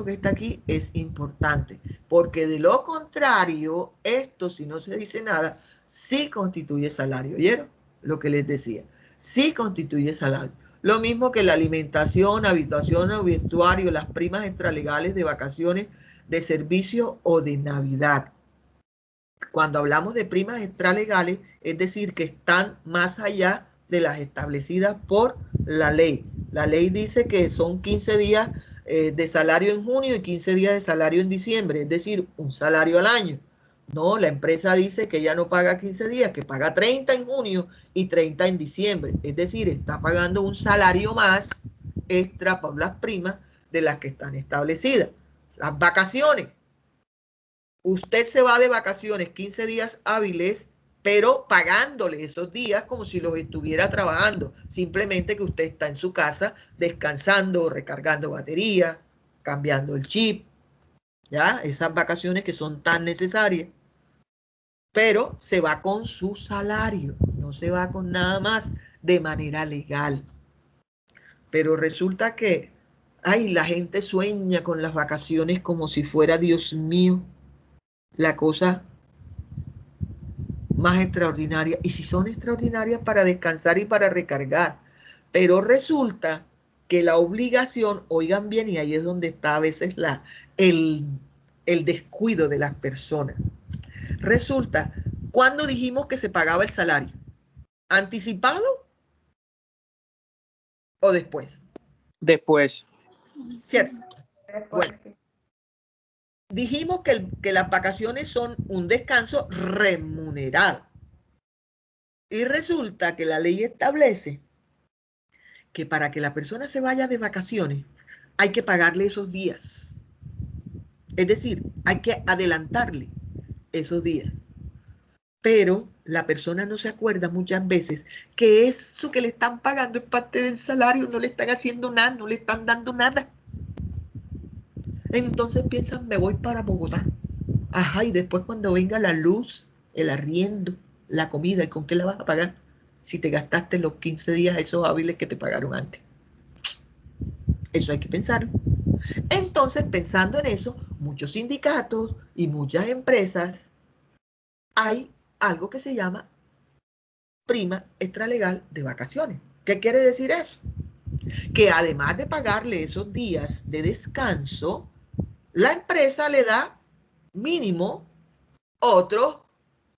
que está aquí es importante, porque de lo contrario, esto, si no se dice nada, sí constituye salario. ¿Oyeron lo que les decía? Sí constituye salario. Lo mismo que la alimentación, habitación o vestuario, las primas extralegales de vacaciones, de servicio o de Navidad. Cuando hablamos de primas extralegales, es decir, que están más allá de las establecidas por la ley. La ley dice que son 15 días de salario en junio y 15 días de salario en diciembre, es decir, un salario al año. No, la empresa dice que ya no paga 15 días, que paga 30 en junio y 30 en diciembre. Es decir, está pagando un salario más extra por las primas de las que están establecidas. Las vacaciones. Usted se va de vacaciones 15 días hábiles, pero pagándole esos días como si los estuviera trabajando. Simplemente que usted está en su casa descansando, recargando batería, cambiando el chip. ¿Ya? Esas vacaciones que son tan necesarias. Pero se va con su salario, no se va con nada más de manera legal. Pero resulta que, ay, la gente sueña con las vacaciones como si fuera, Dios mío, la cosa más extraordinaria. Y si son extraordinarias para descansar y para recargar. Pero resulta que la obligación, oigan bien, y ahí es donde está a veces el descuido de las personas. Resulta, ¿cuándo dijimos que se pagaba el salario? ¿Anticipado o después? Después. ¿Cierto? Después, Bueno, sí. dijimos que las vacaciones son un descanso remunerado. Y resulta que la ley establece que para que la persona se vaya de vacaciones hay que pagarle esos días. Es decir, hay que adelantarle esos días. Pero la persona no se acuerda muchas veces que eso que le están pagando es parte del salario, no le están haciendo nada, no le están dando nada. Entonces piensan, me voy para Bogotá. Ajá, y después cuando venga la luz, el arriendo, la comida, ¿y con qué la vas a pagar? Si te gastaste los 15 días esos hábiles que te pagaron antes. Eso hay que pensarlo. Entonces, pensando en eso, muchos sindicatos y muchas empresas, hay algo que se llama prima extralegal de vacaciones. ¿Qué quiere decir eso? Que además de pagarle esos días de descanso, la empresa le da mínimo otros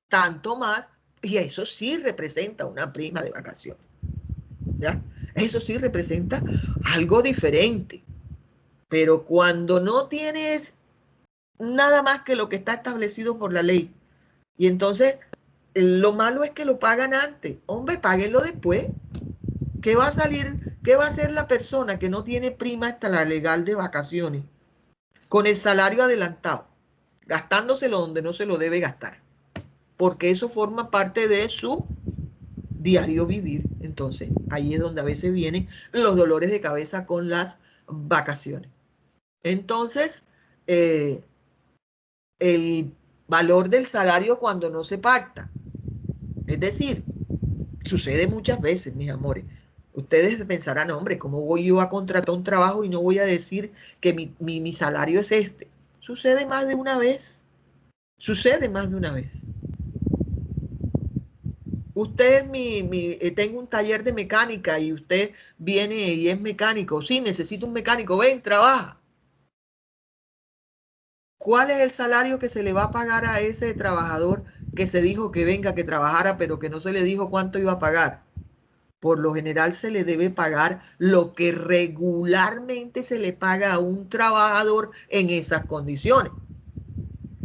tanto más, y eso sí representa una prima de vacaciones. ¿Ya? Eso sí representa algo diferente. Pero cuando no tienes nada más que lo que está establecido por la ley, y entonces lo malo es que lo pagan antes. Hombre, páguenlo después. ¿Qué va a salir? ¿Qué va a hacer la persona que no tiene prima hasta la legal de vacaciones con el salario adelantado, gastándoselo donde no se lo debe gastar? Porque eso forma parte de su diario vivir. Entonces, ahí es donde a veces vienen los dolores de cabeza con las vacaciones. Entonces, el valor del salario cuando no se pacta. Es decir, sucede muchas veces, mis amores. Ustedes pensarán, hombre, ¿cómo voy yo a contratar un trabajo y no voy a decir que mi salario es este? Sucede más de una vez. Sucede más de una vez. Usted tengo un taller de mecánica y usted viene y es mecánico. Sí, necesito un mecánico. Ven, trabaja. ¿Cuál es el salario que se le va a pagar a ese trabajador que se dijo que venga, que trabajara, pero que no se le dijo cuánto iba a pagar? Por lo general se le debe pagar lo que regularmente se le paga a un trabajador en esas condiciones.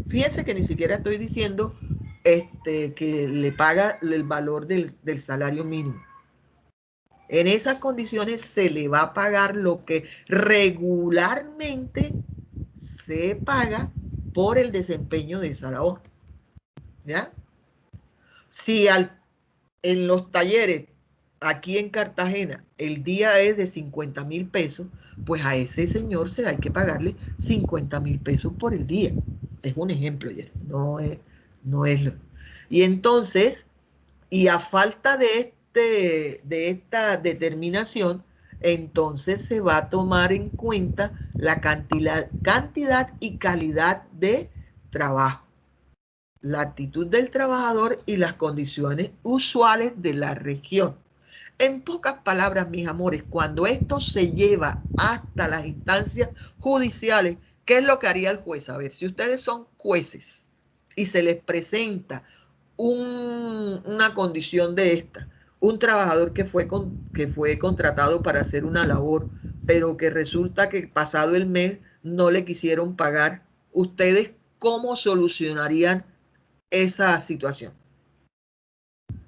Fíjense que ni siquiera estoy diciendo que le paga el valor del salario mínimo. En esas condiciones se le va a pagar lo que regularmente se paga por el desempeño de esa labor. ¿Ya? Si en los talleres aquí en Cartagena el día es de 50,000 pesos, pues a ese señor se hay que pagarle 50,000 pesos por el día. Es un ejemplo, no es. Y entonces, y a falta de esta determinación, entonces se va a tomar en cuenta la cantidad y calidad de trabajo, la actitud del trabajador y las condiciones usuales de la región. En pocas palabras, mis amores, cuando esto se lleva hasta las instancias judiciales, ¿qué es lo que haría el juez? A ver, si ustedes son jueces y se les presenta una condición de esta, un trabajador que fue contratado para hacer una labor, pero que resulta que pasado el mes no le quisieron pagar, ¿ustedes cómo solucionarían esa situación.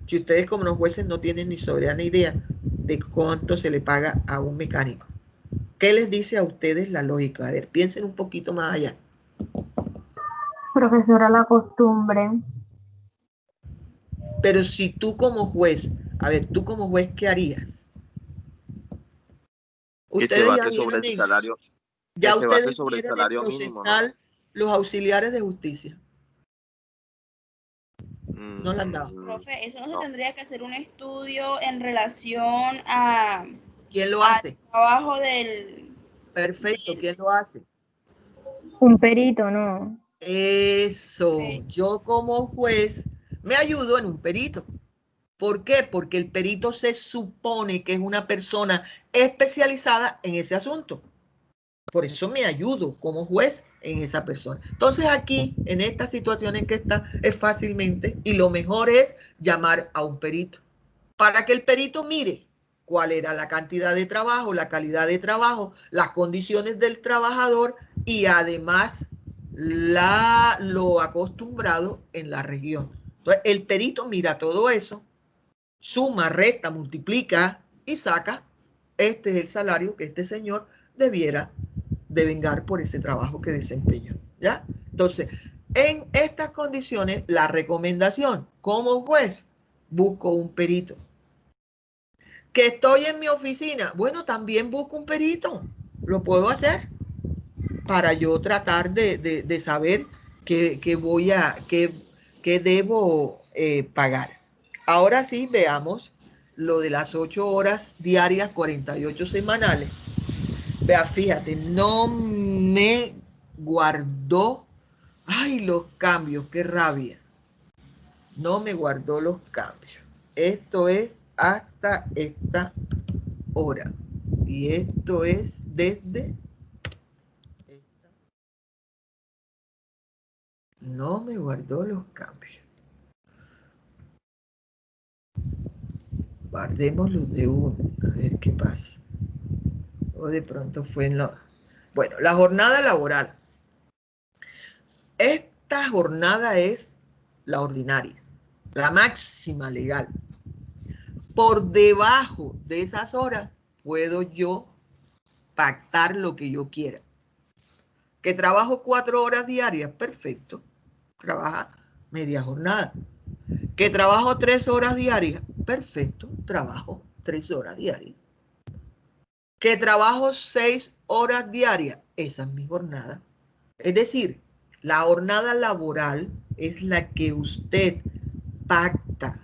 Si ustedes como los jueces no tienen ni soberana idea de cuánto se le paga a un mecánico, ¿qué les dice a ustedes la lógica? A ver, piensen un poquito más allá. Profesora, la costumbre. Pero si tú como juez, a ver, tú como juez, ¿qué harías? Que se Ustedes ya base sobre el vieron, salario, que ya se base ustedes sobre el vieron en salario mínimo, ¿no? procesal los auxiliares de justicia. No la han dado. Profe, eso no se No. tendría que hacer un estudio en relación a ¿Quién lo al hace? trabajo del... Perfecto, ¿quién lo hace? Un perito, ¿no? Eso, yo como juez me ayudo en un perito. ¿Por qué? Porque el perito se supone que es una persona especializada en ese asunto. Por eso me ayudo como juez en esa persona. Entonces aquí, en esta situación en que está, es fácilmente, y lo mejor es llamar a un perito, para que el perito mire cuál era la cantidad de trabajo, la calidad de trabajo, las condiciones del trabajador y además lo acostumbrado en la región. Entonces, el perito mira todo eso, suma, resta, multiplica y saca. Este es el salario que este señor debiera devengar por ese trabajo que desempeñó, ¿ya? Entonces, en estas condiciones, la recomendación como juez, busco un perito. Que estoy en mi oficina, bueno, también busco un perito, lo puedo hacer para yo tratar de saber qué debo pagar. Ahora sí, veamos lo de las 8 horas diarias, 48 semanales. Vea, fíjate, no me guardó, ay, los cambios, qué rabia. No me guardó los cambios. Esto es hasta esta hora. Y esto es desde esta. No me guardó los cambios. Guardémoslos de uno, a ver qué pasa. O de pronto fue en la... Bueno, la jornada laboral. Esta jornada es la ordinaria, la máxima legal. Por debajo de esas horas puedo yo pactar lo que yo quiera. Que trabajo 4 horas diarias, perfecto. Trabaja media jornada. Que trabajo 3 horas diarias, perfecto. Trabajo 3 horas diarias. Que trabajo 6 horas diarias, esa es mi jornada. Es decir, la jornada laboral es la que usted pacta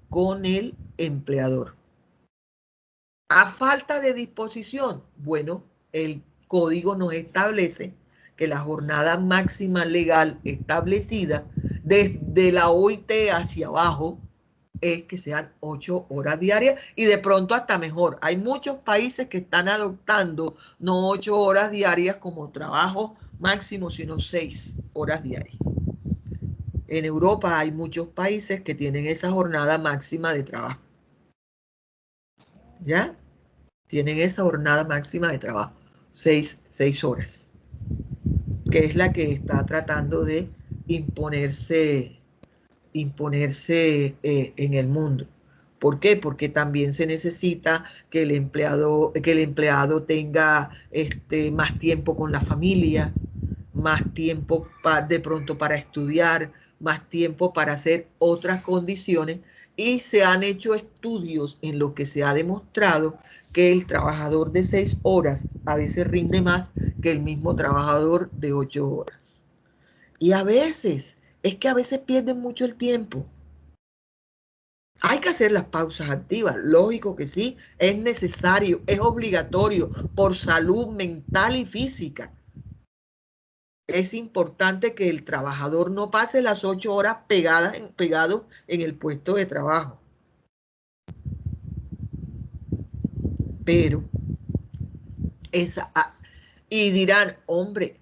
con el empleador. A falta de disposición, bueno, el código nos establece que la jornada máxima legal establecida desde la OIT hacia abajo es que sean 8 horas diarias y de pronto hasta mejor. Hay muchos países que están adoptando no 8 horas diarias como trabajo máximo, sino 6 horas diarias. En Europa hay muchos países que tienen esa jornada máxima de trabajo. ¿Ya? Tienen esa jornada máxima de trabajo, 6 horas, que es la que está tratando de imponerse en el mundo. ¿Por qué? Porque también se necesita que el empleado tenga más tiempo con la familia, más tiempo de pronto para estudiar, más tiempo para hacer otras condiciones, y se han hecho estudios en los que se ha demostrado que el trabajador de 6 horas a veces rinde más que el mismo trabajador de 8 horas. Y a veces pierden mucho el tiempo. Hay que hacer las pausas activas, lógico que sí, es necesario, es obligatorio por salud mental y física. Es importante que el trabajador no pase las 8 horas pegado en el puesto de trabajo. Pero, y dirán, hombre,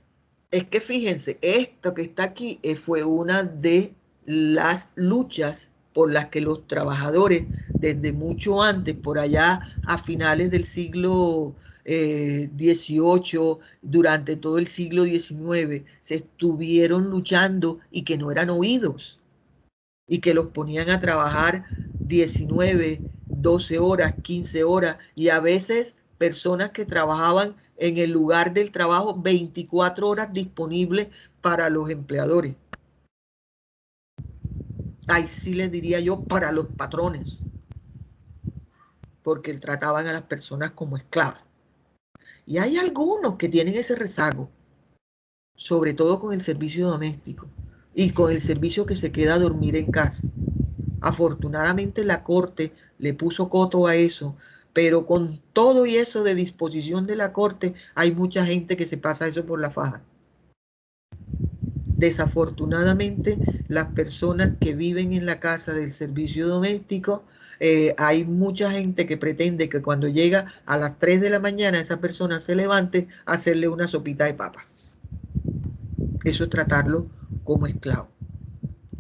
es que fíjense, esto que está aquí fue una de las luchas por las que los trabajadores desde mucho antes, por allá a finales del siglo XVIII, durante todo el siglo XIX, se estuvieron luchando y que no eran oídos y que los ponían a trabajar 19, 12 horas, 15 horas y a veces personas que trabajaban en el lugar del trabajo 24 horas disponibles para los empleadores. Ahí sí les diría yo para los patrones, porque trataban a las personas como esclavas. Y hay algunos que tienen ese rezago, sobre todo con el servicio doméstico y con el servicio que se queda a dormir en casa. Afortunadamente la Corte le puso coto a eso, pero con todo y eso de disposición de la Corte, hay mucha gente que se pasa eso por la faja. Desafortunadamente, las personas que viven en la casa del servicio doméstico, hay mucha gente que pretende que cuando llega a las 3 de la mañana esa persona se levante a hacerle una sopita de papa. Eso es tratarlo como esclavo.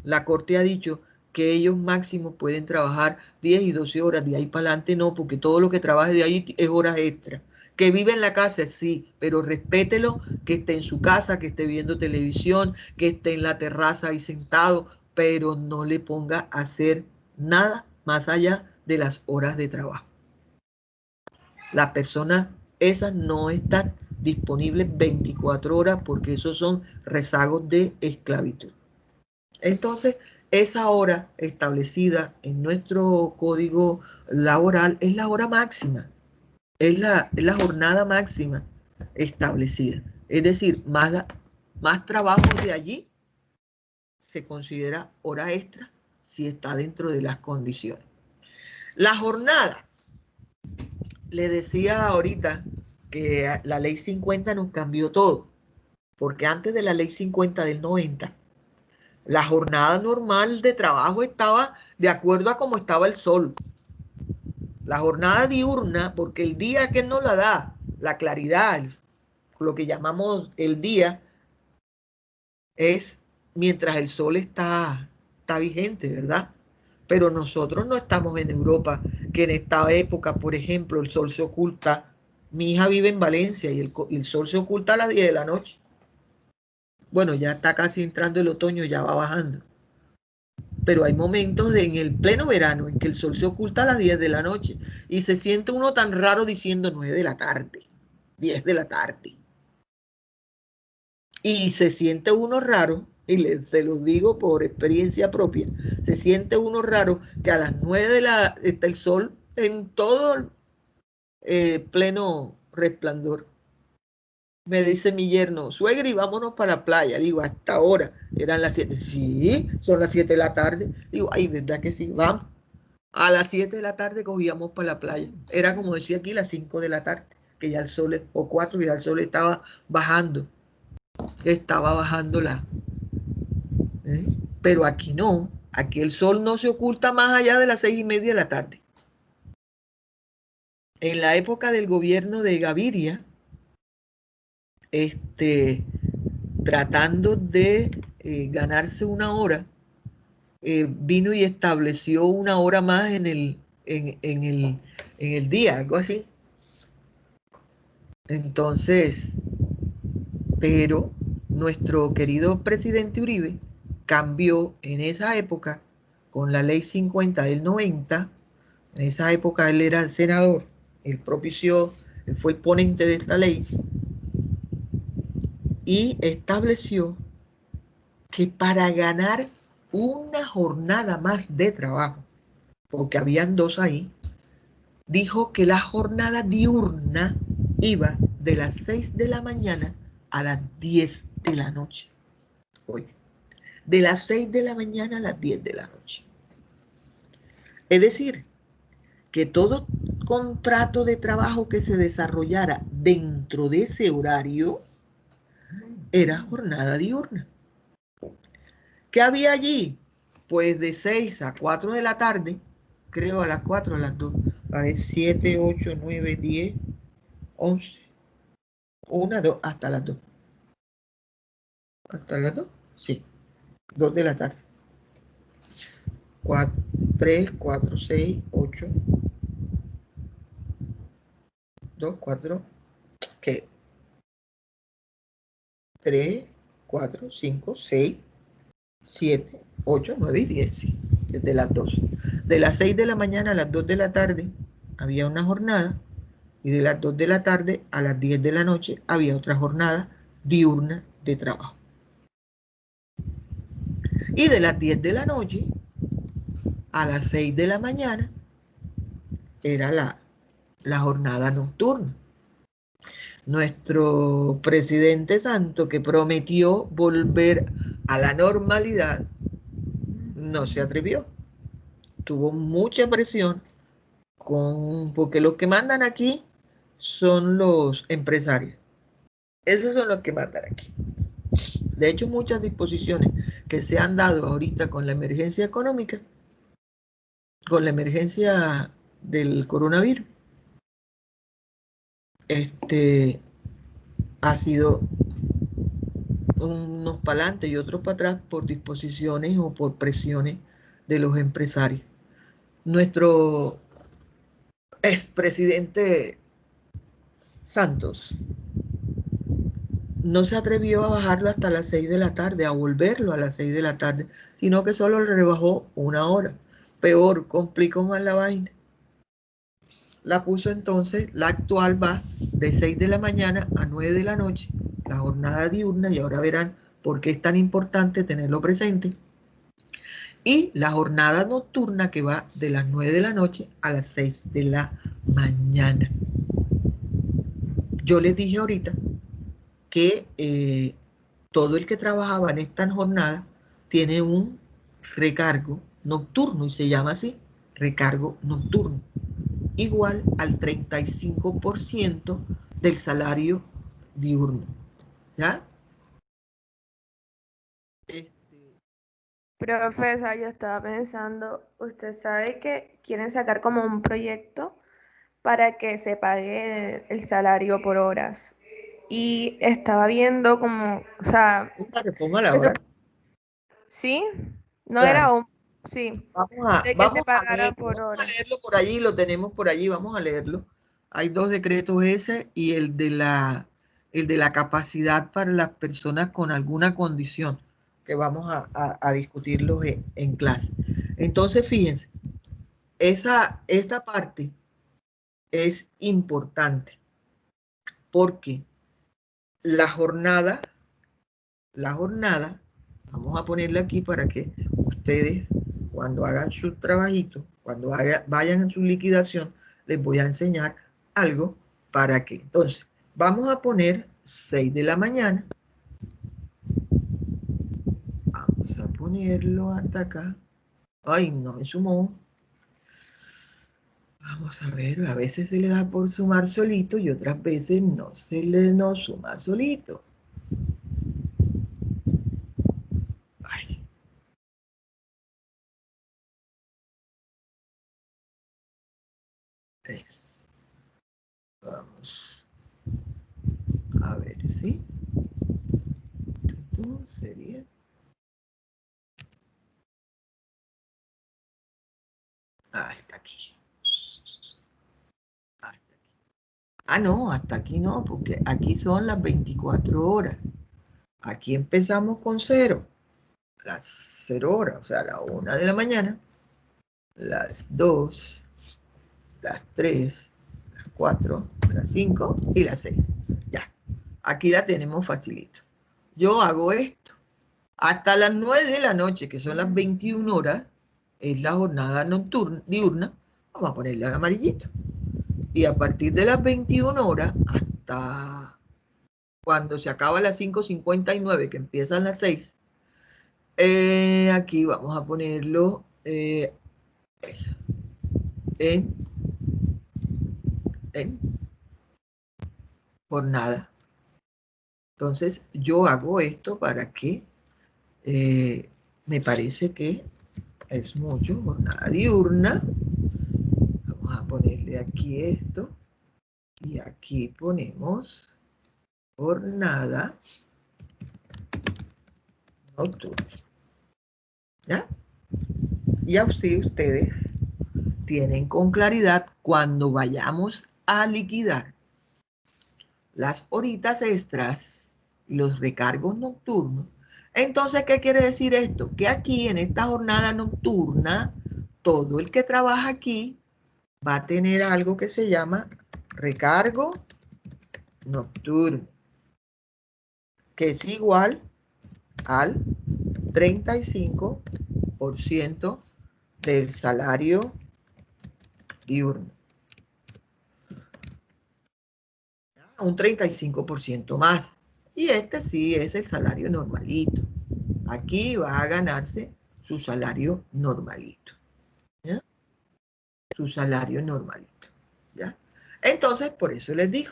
La Corte ha dicho que ellos máximo pueden trabajar 10 y 12 horas, de ahí para adelante no, porque todo lo que trabaje de ahí es horas extra. Que vive en la casa, sí, pero respételo, que esté en su casa, que esté viendo televisión, que esté en la terraza ahí sentado, pero no le ponga a hacer nada más allá de las horas de trabajo. Las personas esas no están disponibles 24 horas porque esos son rezagos de esclavitud. Entonces, esa hora establecida en nuestro código laboral es la hora máxima, es la jornada máxima establecida. Es decir, más trabajo de allí se considera hora extra si está dentro de las condiciones. La jornada, le decía ahorita que la ley 50 nos cambió todo, porque antes de la ley 50 del 90, la jornada normal de trabajo estaba de acuerdo a cómo estaba el sol. La jornada diurna, porque el día que nos la da, la claridad, lo que llamamos el día, es mientras el sol está vigente, ¿verdad? Pero nosotros no estamos en Europa, que en esta época, por ejemplo, el sol se oculta. Mi hija vive en Valencia y el sol se oculta a las 10 de la noche. Bueno, ya está casi entrando el otoño, ya va bajando. Pero hay momentos en el pleno verano en que el sol se oculta a las 10 de la noche y se siente uno tan raro diciendo 9 de la tarde, 10 de la tarde. Y se siente uno raro, y se lo digo por experiencia propia, se siente uno raro que a las 9 está el sol en todo pleno resplandor. Me dice mi yerno, suegra, y vámonos para la playa. Digo, hasta ahora, eran las 7. Sí, son las 7 de la tarde. Digo, ay, ¿verdad que sí? Vamos. A las 7 de la tarde cogíamos para la playa. Era como decía aquí, las 5 de la tarde, que ya el sol, o 4, que ya el sol estaba bajando. Estaba bajando Pero aquí no. Aquí el sol no se oculta más allá de las 6:30 de la tarde. En la época del gobierno de Gaviria, tratando de ganarse una hora, vino y estableció una hora más en el día, algo así. Entonces, pero nuestro querido presidente Uribe cambió en esa época, con la ley 50 del 90, en esa época él era el senador, él propició, él fue el ponente de esta ley, y estableció que para ganar una jornada más de trabajo, porque habían dos ahí, dijo que la jornada diurna iba de las 6 de la mañana a las 10 de la noche. Oye, de las 6 de la mañana a las 10 de la noche. Es decir, que todo contrato de trabajo que se desarrollara dentro de ese horario era jornada diurna. ¿Qué había allí? Pues de 6 a 4 de la tarde, creo a las 4, a las 2, a ver, 7, 8, 9, 10, 11, 1, 2, hasta las 2. ¿Hasta las 2? Sí, 2 de la tarde. 4, 3, 4, 6, 8, 2, 4, ¿qué? 3, 4, 5, 6, 7, 8, 9 y 10, sí, desde las 2. De las 6 de la mañana a las 2 de la tarde había una jornada y de las 2 de la tarde a las 10 de la noche había otra jornada diurna de trabajo. Y de las 10 de la noche a las 6 de la mañana era la jornada nocturna. Nuestro presidente santo, que prometió volver a la normalidad, no se atrevió. Tuvo mucha presión porque los que mandan aquí son los empresarios. Esos son los que mandan aquí. De hecho, muchas disposiciones que se han dado ahorita con la emergencia económica, con la emergencia del coronavirus, ha sido unos para adelante y otros para atrás por disposiciones o por presiones de los empresarios. Nuestro expresidente Santos no se atrevió a bajarlo hasta las 6 de la tarde, a volverlo a las 6 de la tarde, sino que solo le rebajó una hora. Peor, complicó más la vaina. La puso entonces, la actual va de 6 de la mañana a 9 de la noche, la jornada diurna, y ahora verán por qué es tan importante tenerlo presente. Y la jornada nocturna que va de las 9 de la noche a las 6 de la mañana. Yo les dije ahorita que todo el que trabajaba en esta jornada tiene un recargo nocturno y se llama así, recargo nocturno, igual al 35% del salario diurno. ¿Ya? Profesora, yo estaba pensando, usted sabe que quieren sacar como un proyecto para que se pague el salario por horas. Y estaba viendo como, o sea, Una reforma laboral. ¿sí? No Claro. era un, sí, de que se pagara por Vamos a horas. leerlo por allí, lo tenemos por allí, vamos a leerlo. Hay dos decretos, ese y el de la capacidad para las personas con alguna condición, que vamos a discutirlos en clase. Entonces, fíjense, esta parte es importante porque la jornada, vamos a ponerla aquí para que ustedes, cuando hagan su trabajito, cuando vayan en su liquidación, les voy a enseñar algo para que. Entonces, vamos a poner 6 de la mañana. Vamos a ponerlo hasta acá. Ay, no me sumó. Vamos a ver, a veces se le da por sumar solito y otras veces no se le suma solito. Ay. Vamos a ver si sería. Ah, está aquí. Ah, no, hasta aquí no, porque aquí son las 24 horas. Aquí empezamos con 0, las 0 horas, o sea, la 1 de la mañana, las 2, las 3, las 4, las 5 y las 6. Ya, aquí la tenemos facilito. Yo hago esto. Hasta las 9 de la noche, que son las 21 horas, es la jornada nocturna, diurna, vamos a ponerle amarillito. Y a partir de las 21 horas hasta cuando se acaba las 5:59, que empiezan las 6, aquí vamos a ponerlo eso, en jornada. Entonces yo hago esto para que me parece que es mucho, jornada diurna. Vamos a ponerle aquí esto y aquí ponemos jornada nocturna. ¿Ya? Y así ustedes tienen con claridad cuando vayamos a liquidar las horitas extras y los recargos nocturnos. Entonces, ¿qué quiere decir esto? Que aquí en esta jornada nocturna, todo el que trabaja aquí va a tener algo que se llama recargo nocturno, que es igual al 35% del salario diurno. Un 35% más. Y este sí es el salario normalito. Aquí va a ganarse su salario normalito. ¿Ya? Su salario normalito. ¿Ya? Entonces, por eso les digo,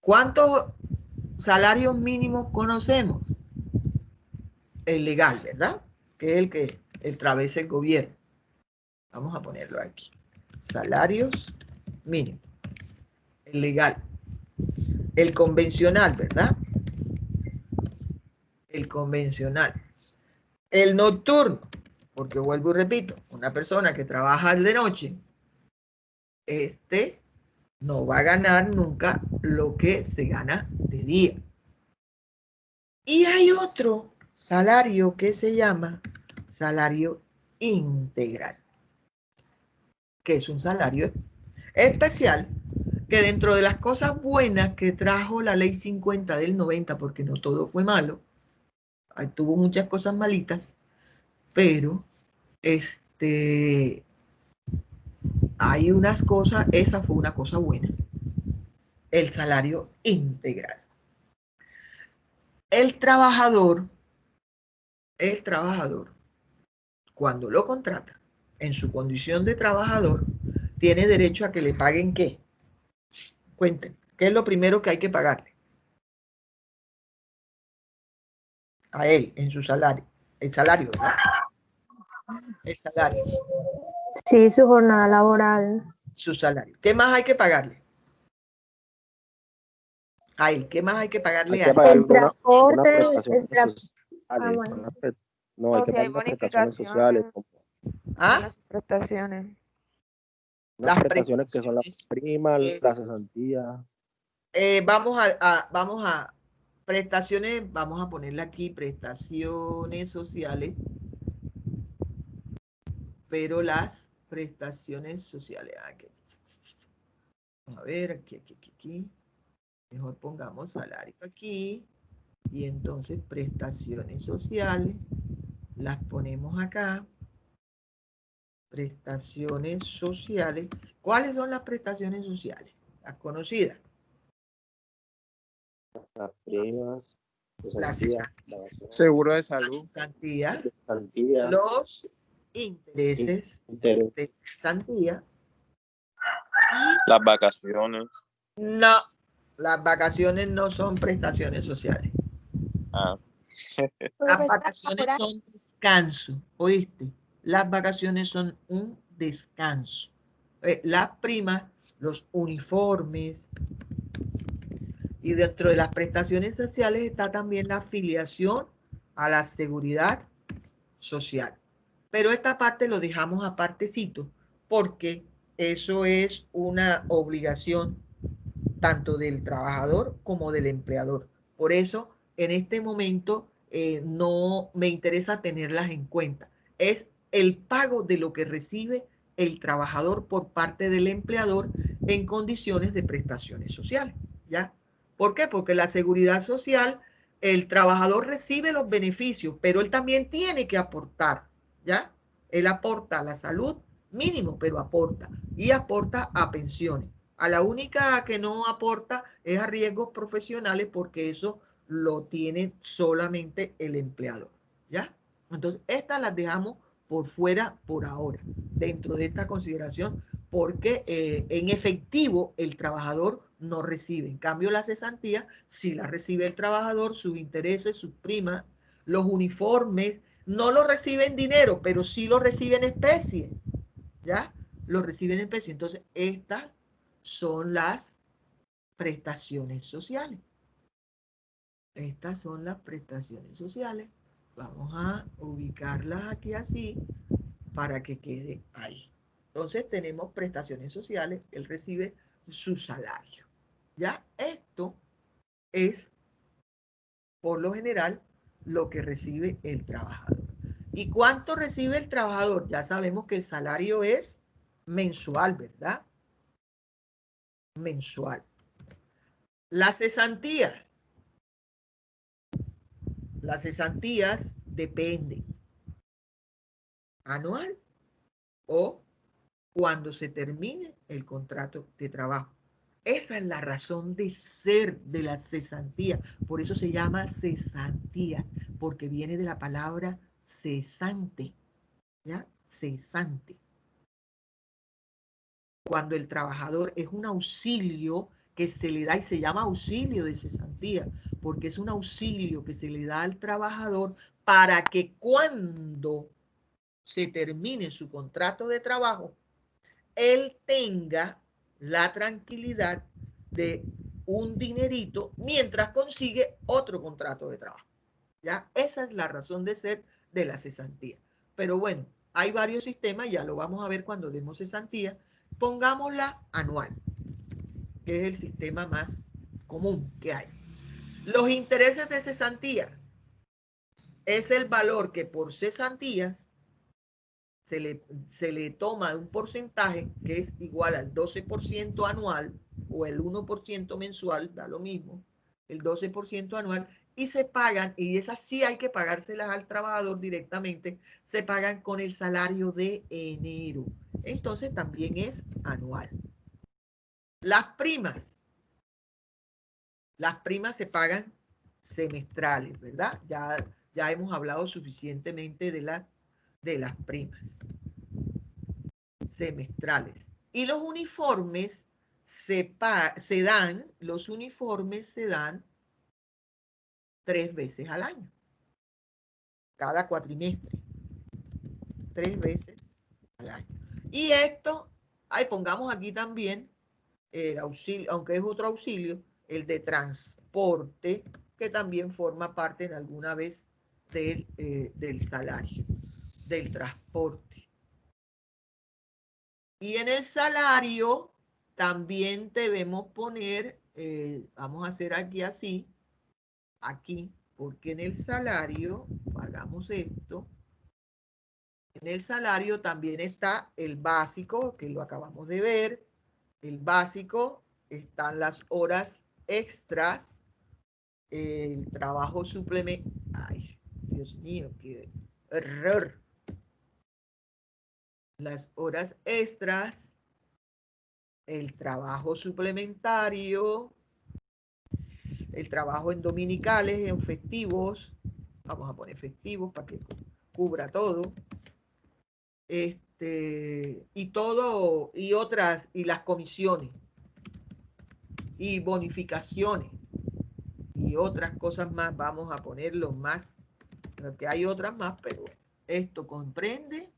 ¿cuántos salarios mínimos conocemos? El legal, ¿verdad? Que es el que establece el gobierno. Vamos a ponerlo aquí. Salarios mínimos. El legal. El convencional, ¿verdad? El convencional. El nocturno, porque vuelvo y repito, una persona que trabaja de noche, no va a ganar nunca lo que se gana de día. Y hay otro salario que se llama salario integral, que es un salario especial que dentro de las cosas buenas que trajo la ley 50 del 90, porque no todo fue malo, tuvo muchas cosas malitas, pero hay unas cosas, esa fue una cosa buena, el salario integral. El trabajador, cuando lo contrata, en su condición de trabajador, tiene derecho a que le paguen ¿qué? Cuenten, ¿qué es lo primero que hay que pagarle? A él, en su salario. El salario, ¿verdad? El salario. Sí, su jornada laboral. Su salario. ¿Qué más hay que pagarle? A él, ¿qué más hay que pagarle Hay a que él? pagarle El transporte, prestaciones bueno. sociales. No, hay O que si hay pagar unas prestaciones sociales, bonificaciones, como ¿Ah? bueno, sus prestaciones. unas Las prestaciones que son las prestaciones. primas, la cesantía. Vamos a prestaciones, vamos a ponerle aquí prestaciones sociales, pero las prestaciones sociales. A ver, aquí. Mejor pongamos salario aquí. Y entonces prestaciones sociales. Las ponemos acá. Prestaciones sociales. ¿Cuáles son las prestaciones sociales? Las conocidas. Las primas, La cesantía, Seguro de salud. cesantía, cesantía, los intereses interés. de cesantía. Las vacaciones. No, las vacaciones no son prestaciones sociales. Ah. Las vacaciones son descanso, ¿oíste? Las vacaciones son un descanso. Las primas, los uniformes, y dentro de las prestaciones sociales está también la afiliación a la seguridad social. Pero esta parte lo dejamos apartecito porque eso es una obligación tanto del trabajador como del empleador. Por eso, en este momento, no me interesa tenerlas en cuenta. Es el pago de lo que recibe el trabajador por parte del empleador en condiciones de prestaciones sociales, ¿ya? ¿Por qué? Porque la seguridad social, el trabajador recibe los beneficios, pero él también tiene que aportar, ¿ya? Él aporta a la salud mínimo, pero aporta, y aporta a pensiones. A la única que no aporta es a riesgos profesionales porque eso lo tiene solamente el empleador, ¿ya? Entonces, estas las dejamos por fuera por ahora, dentro de esta consideración, porque en efectivo el trabajador no recibe. En cambio, la cesantía sí la recibe el trabajador, sus intereses, sus primas, los uniformes, no lo recibe en dinero, pero sí lo recibe en especie, ¿ya? Lo recibe en especie. Entonces, estas son las prestaciones sociales. Estas son las prestaciones sociales. Vamos a ubicarlas aquí así para que quede ahí. Entonces tenemos prestaciones sociales, él recibe su salario. Ya esto es, por lo general, lo que recibe el trabajador. ¿Y cuánto recibe el trabajador? Ya sabemos que el salario es mensual, ¿verdad? Mensual. La cesantía. Las cesantías dependen anual o cuando se termine el contrato de trabajo. Esa es la razón de ser de la cesantía. Por eso se llama cesantía, porque viene de la palabra cesante. ¿Ya? Cesante. Cuando el trabajador es un auxilio que se le da y se llama auxilio de cesantía, porque es un auxilio que se le da al trabajador para que cuando se termine su contrato de trabajo, él tenga la tranquilidad de un dinerito mientras consigue otro contrato de trabajo. ¿Ya? Esa es la razón de ser de la cesantía. Pero bueno, hay varios sistemas, ya lo vamos a ver cuando demos cesantía. Pongámosla anual, que es el sistema más común que hay. Los intereses de cesantía es el valor que por cesantías se le toma un porcentaje que es igual al 12% anual o el 1% mensual, da lo mismo, el 12% anual, y se pagan, y esas sí hay que pagárselas al trabajador directamente, se pagan con el salario de enero. Entonces también es anual. Las primas se pagan semestrales, ¿verdad? Ya hemos hablado suficientemente de las primas semestrales. Y los uniformes los uniformes se dan 3 veces al año, cada cuatrimestre, 3 veces al año. Y esto, pongamos aquí también el auxilio, aunque es otro auxilio, el de transporte, que también forma parte en alguna vez del salario, del transporte. Y en el salario también debemos poner, vamos a hacer aquí así, aquí, porque en el salario, hagamos esto, en el salario también está el básico, que lo acabamos de ver, el básico, están las horas extras, el trabajo suplementario, ay, Dios mío, qué error, las horas extras, el trabajo suplementario, el trabajo en dominicales, en festivos, vamos a poner festivos para que cubra todo, y todo, y otras, y las comisiones, y bonificaciones, y otras cosas más, vamos a ponerlo más, porque hay otras más, pero esto comprende,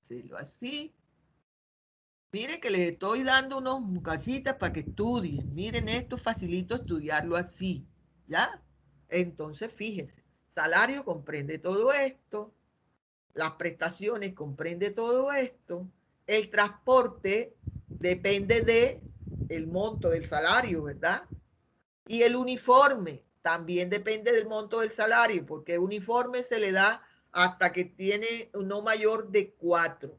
hacerlo así. Mire que les estoy dando unos casitas para que estudien. Miren, esto facilito estudiarlo así, ¿ya? Entonces, fíjense, salario comprende todo esto, las prestaciones comprende todo esto, el transporte depende de el monto del salario, ¿verdad? Y el uniforme también depende del monto del salario, porque el uniforme se le da hasta que tiene no mayor de 4,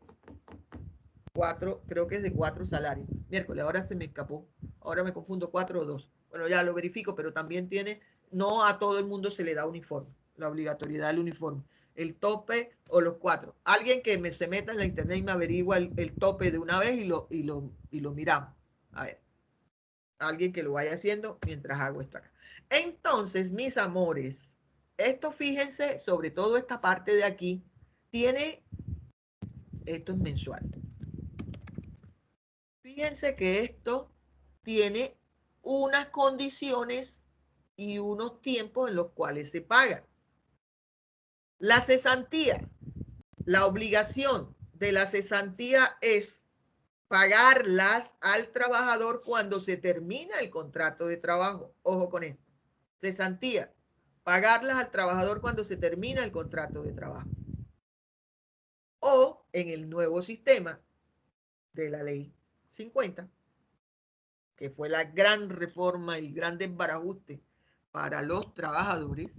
creo que es de 4 salarios. Miércoles, ahora se me escapó. Ahora me confundo, 4 o 2. Bueno, ya lo verifico, pero también tiene, no a todo el mundo se le da uniforme, la obligatoriedad del uniforme. El tope o los 4. Alguien que se meta en la internet y me averigua el tope de una vez y lo miramos. A ver, alguien que lo vaya haciendo mientras hago esto acá. Entonces, mis amores, esto fíjense, sobre todo esta parte de aquí, esto es mensual. Fíjense que esto tiene unas condiciones y unos tiempos en los cuales se paga. La cesantía, la obligación de la cesantía es pagarlas al trabajador cuando se termina el contrato de trabajo. Ojo con esto. Cesantía, pagarlas al trabajador cuando se termina el contrato de trabajo. o en el nuevo sistema de la ley 50, que fue la gran reforma, el gran desbarajuste para los trabajadores,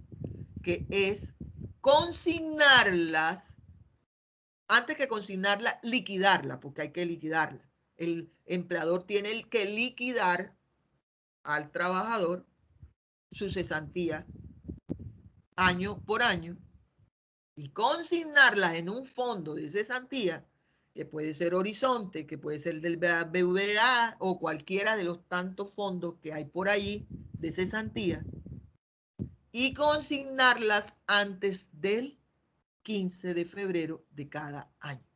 que es consignarlas, antes que consignarla, liquidarla, porque hay que liquidarla. El empleador tiene que liquidar al trabajador su cesantía año por año y consignarlas en un fondo de cesantía, que puede ser Horizonte, que puede ser del BBVA o cualquiera de los tantos fondos que hay por allí de cesantía, y consignarlas antes del 15 de febrero de cada año.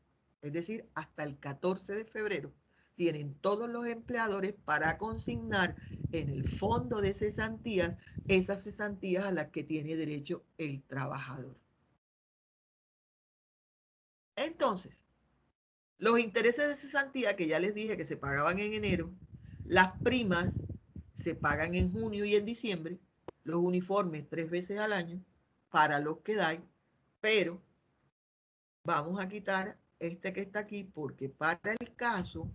Es decir, hasta el 14 de febrero tienen todos los empleadores para consignar en el fondo de cesantías esas cesantías a las que tiene derecho el trabajador. Entonces, los intereses de cesantía, que ya les dije que se pagaban en enero, las primas se pagan en junio y en diciembre, los uniformes 3 veces al año para los que dan, pero vamos a quitar este que está aquí porque para el caso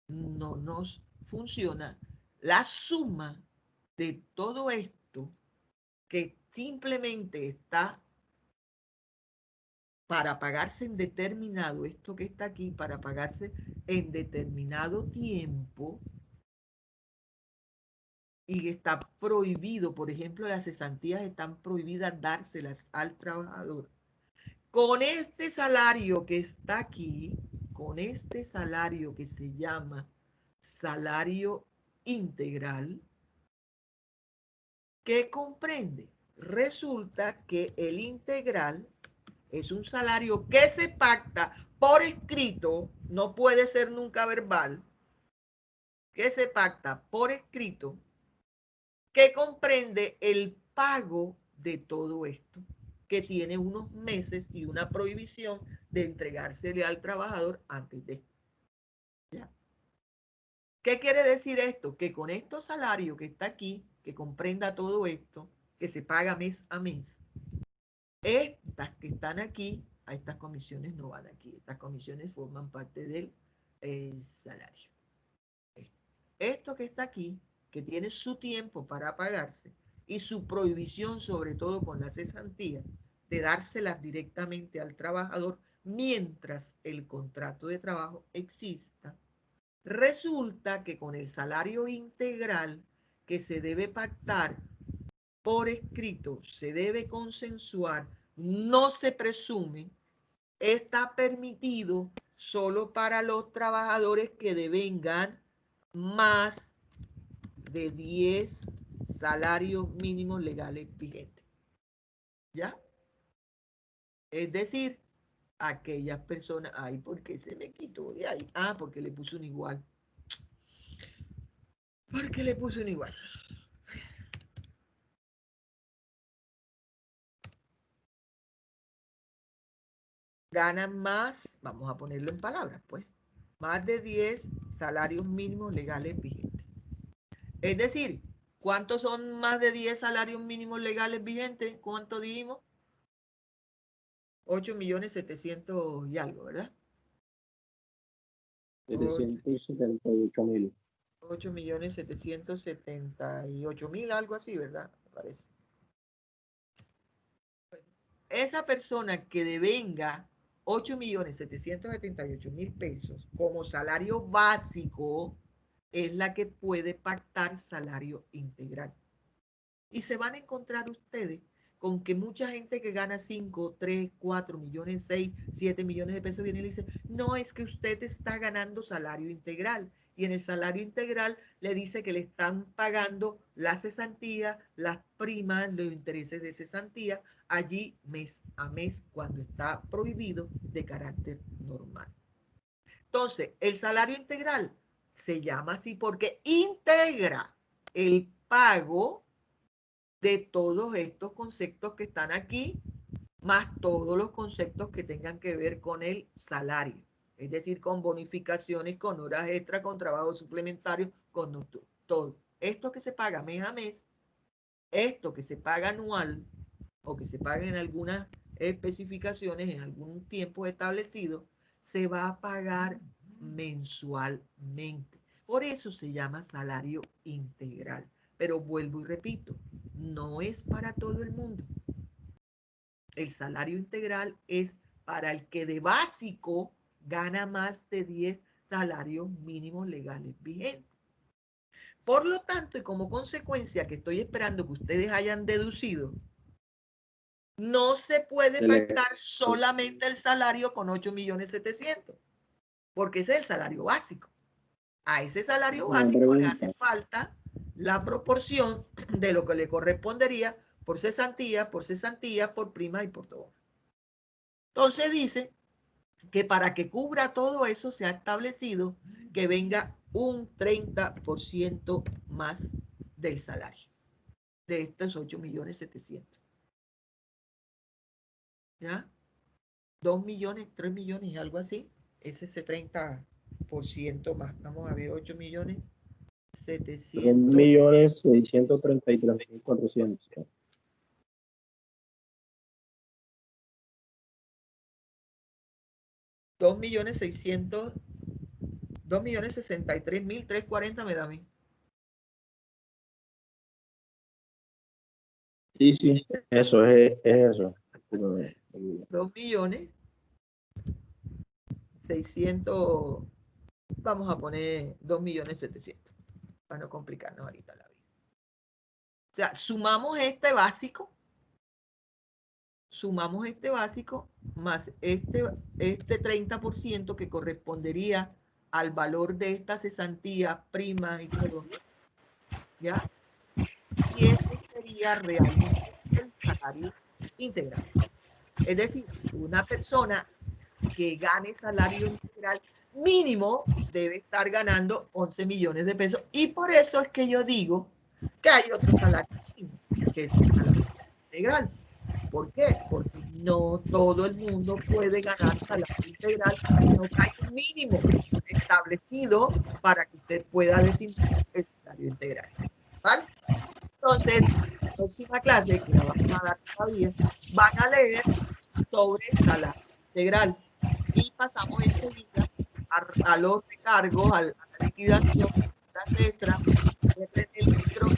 no nos funciona la suma de todo esto que simplemente está para pagarse en determinado, esto que está aquí, para pagarse en determinado tiempo, y está prohibido, por ejemplo, las cesantías están prohibidas dárselas al trabajador. Con este salario que está aquí, con este salario que se llama salario integral, ¿qué comprende? Resulta que el integral es un salario que se pacta por escrito, no puede ser nunca verbal, que se pacta por escrito, que comprende el pago de todo esto, que tiene unos meses y una prohibición de entregársele al trabajador antes de. ¿Ya? ¿Qué quiere decir esto? Que con estos salarios que está aquí, que comprenda todo esto, que se paga mes a mes, estas que están aquí, a estas comisiones no van aquí. Estas comisiones forman parte del salario. Esto que está aquí, que tiene su tiempo para pagarse y su prohibición, sobre todo con la cesantía, de dárselas directamente al trabajador mientras el contrato de trabajo exista, resulta que con el salario integral que se debe pactar por escrito, se debe consensuar, no se presume, está permitido solo para los trabajadores que devengan más de 10 salarios mínimos legales vigentes. ¿Ya? Es decir, aquellas personas, ay, ¿por qué se me quitó de ahí? Ah, porque le puso un igual. Porque le puso un igual. Ganan más, vamos a ponerlo en palabras, pues, más de 10 salarios mínimos legales vigentes. Es decir, ¿cuántos son más de 10 salarios mínimos legales vigentes? ¿Cuánto dijimos? 8.700.000 y algo, ¿verdad? 778.000. 8.778.000, algo así, ¿verdad? Me parece. Esa persona que devenga 8.778.000 pesos como salario básico es la que puede pactar salario integral. Y se van a encontrar ustedes con que mucha gente que gana 5, 3, 4 millones, 6, 7 millones de pesos viene y le dice, no, es que usted está ganando salario integral. Y en el salario integral le dice que le están pagando la cesantía, las primas, los intereses de cesantía, allí mes a mes cuando está prohibido de carácter normal. Entonces, el salario integral se llama así porque integra el pago de todos estos conceptos que están aquí, más todos los conceptos que tengan que ver con el salario, es decir, con bonificaciones, con horas extra, con trabajo suplementario, con todo. Esto que se paga mes a mes, esto que se paga anual, o que se paga en algunas especificaciones en algún tiempo establecido, se va a pagar mensualmente. Por eso se llama salario integral. Pero vuelvo y repito, no es para todo el mundo. El salario integral es para el que de básico gana más de 10 salarios mínimos legales vigentes. Por lo tanto, y como consecuencia que estoy esperando que ustedes hayan deducido, no se puede pactar solamente el salario con 8.700.000, porque ese es el salario básico. A ese salario básico le hace falta la proporción de lo que le correspondería por cesantía, por prima y por todo. Entonces dice que para que cubra todo eso se ha establecido que venga un 30% más del salario de estos 8.700.000. ¿Ya? 2 millones, 3 millones, algo así. Es ese 30% más. Vamos a ver, 8.700.000. 2.633.400. 2.663.340 me da a mí. Sí, eso es eso. 2.600.000, vamos a poner 2.700.000 para no complicarnos ahorita la vida. O sea, sumamos este básico más este 30% que correspondería al valor de esta cesantía, prima y todo, ¿ya? Y ese sería realmente el salario integral. Es decir, una persona que gane salario integral mínimo debe estar ganando 11 millones de pesos. Y por eso es que yo digo que hay otro salario mínimo, que es el salario integral. ¿Por qué? Porque no todo el mundo puede ganar salario integral, sino que hay un mínimo establecido para que usted pueda decidir el salario integral. ¿Vale? Entonces, la próxima clase, que la vamos a dar todavía, van a leer sobre salario integral. Y pasamos enseguida a los recargos, a la liquidación, las extras, el micrófono.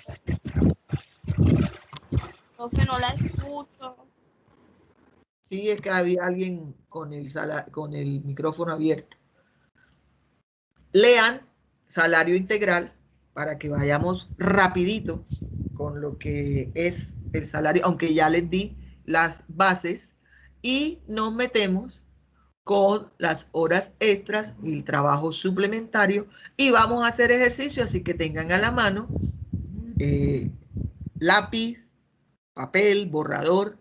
Profe, no la escucho. Sí, es que había alguien con el micrófono abierto. Lean salario integral para que vayamos rapidito con lo que es el salario, aunque ya les di las bases, y nos metemos con las horas extras y el trabajo suplementario y vamos a hacer ejercicio, así que tengan a la mano lápiz, papel, borrador,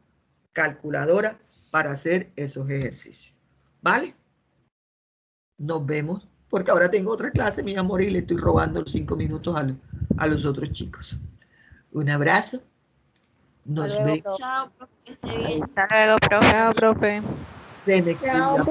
calculadora para hacer esos ejercicios. ¿Vale? Nos vemos, porque ahora tengo otra clase, mi amor, y le estoy robando los 5 minutos a los otros chicos. Un abrazo. Nos vemos. Chao, profe, que esté bien. Hasta luego, profe. Se me cuida.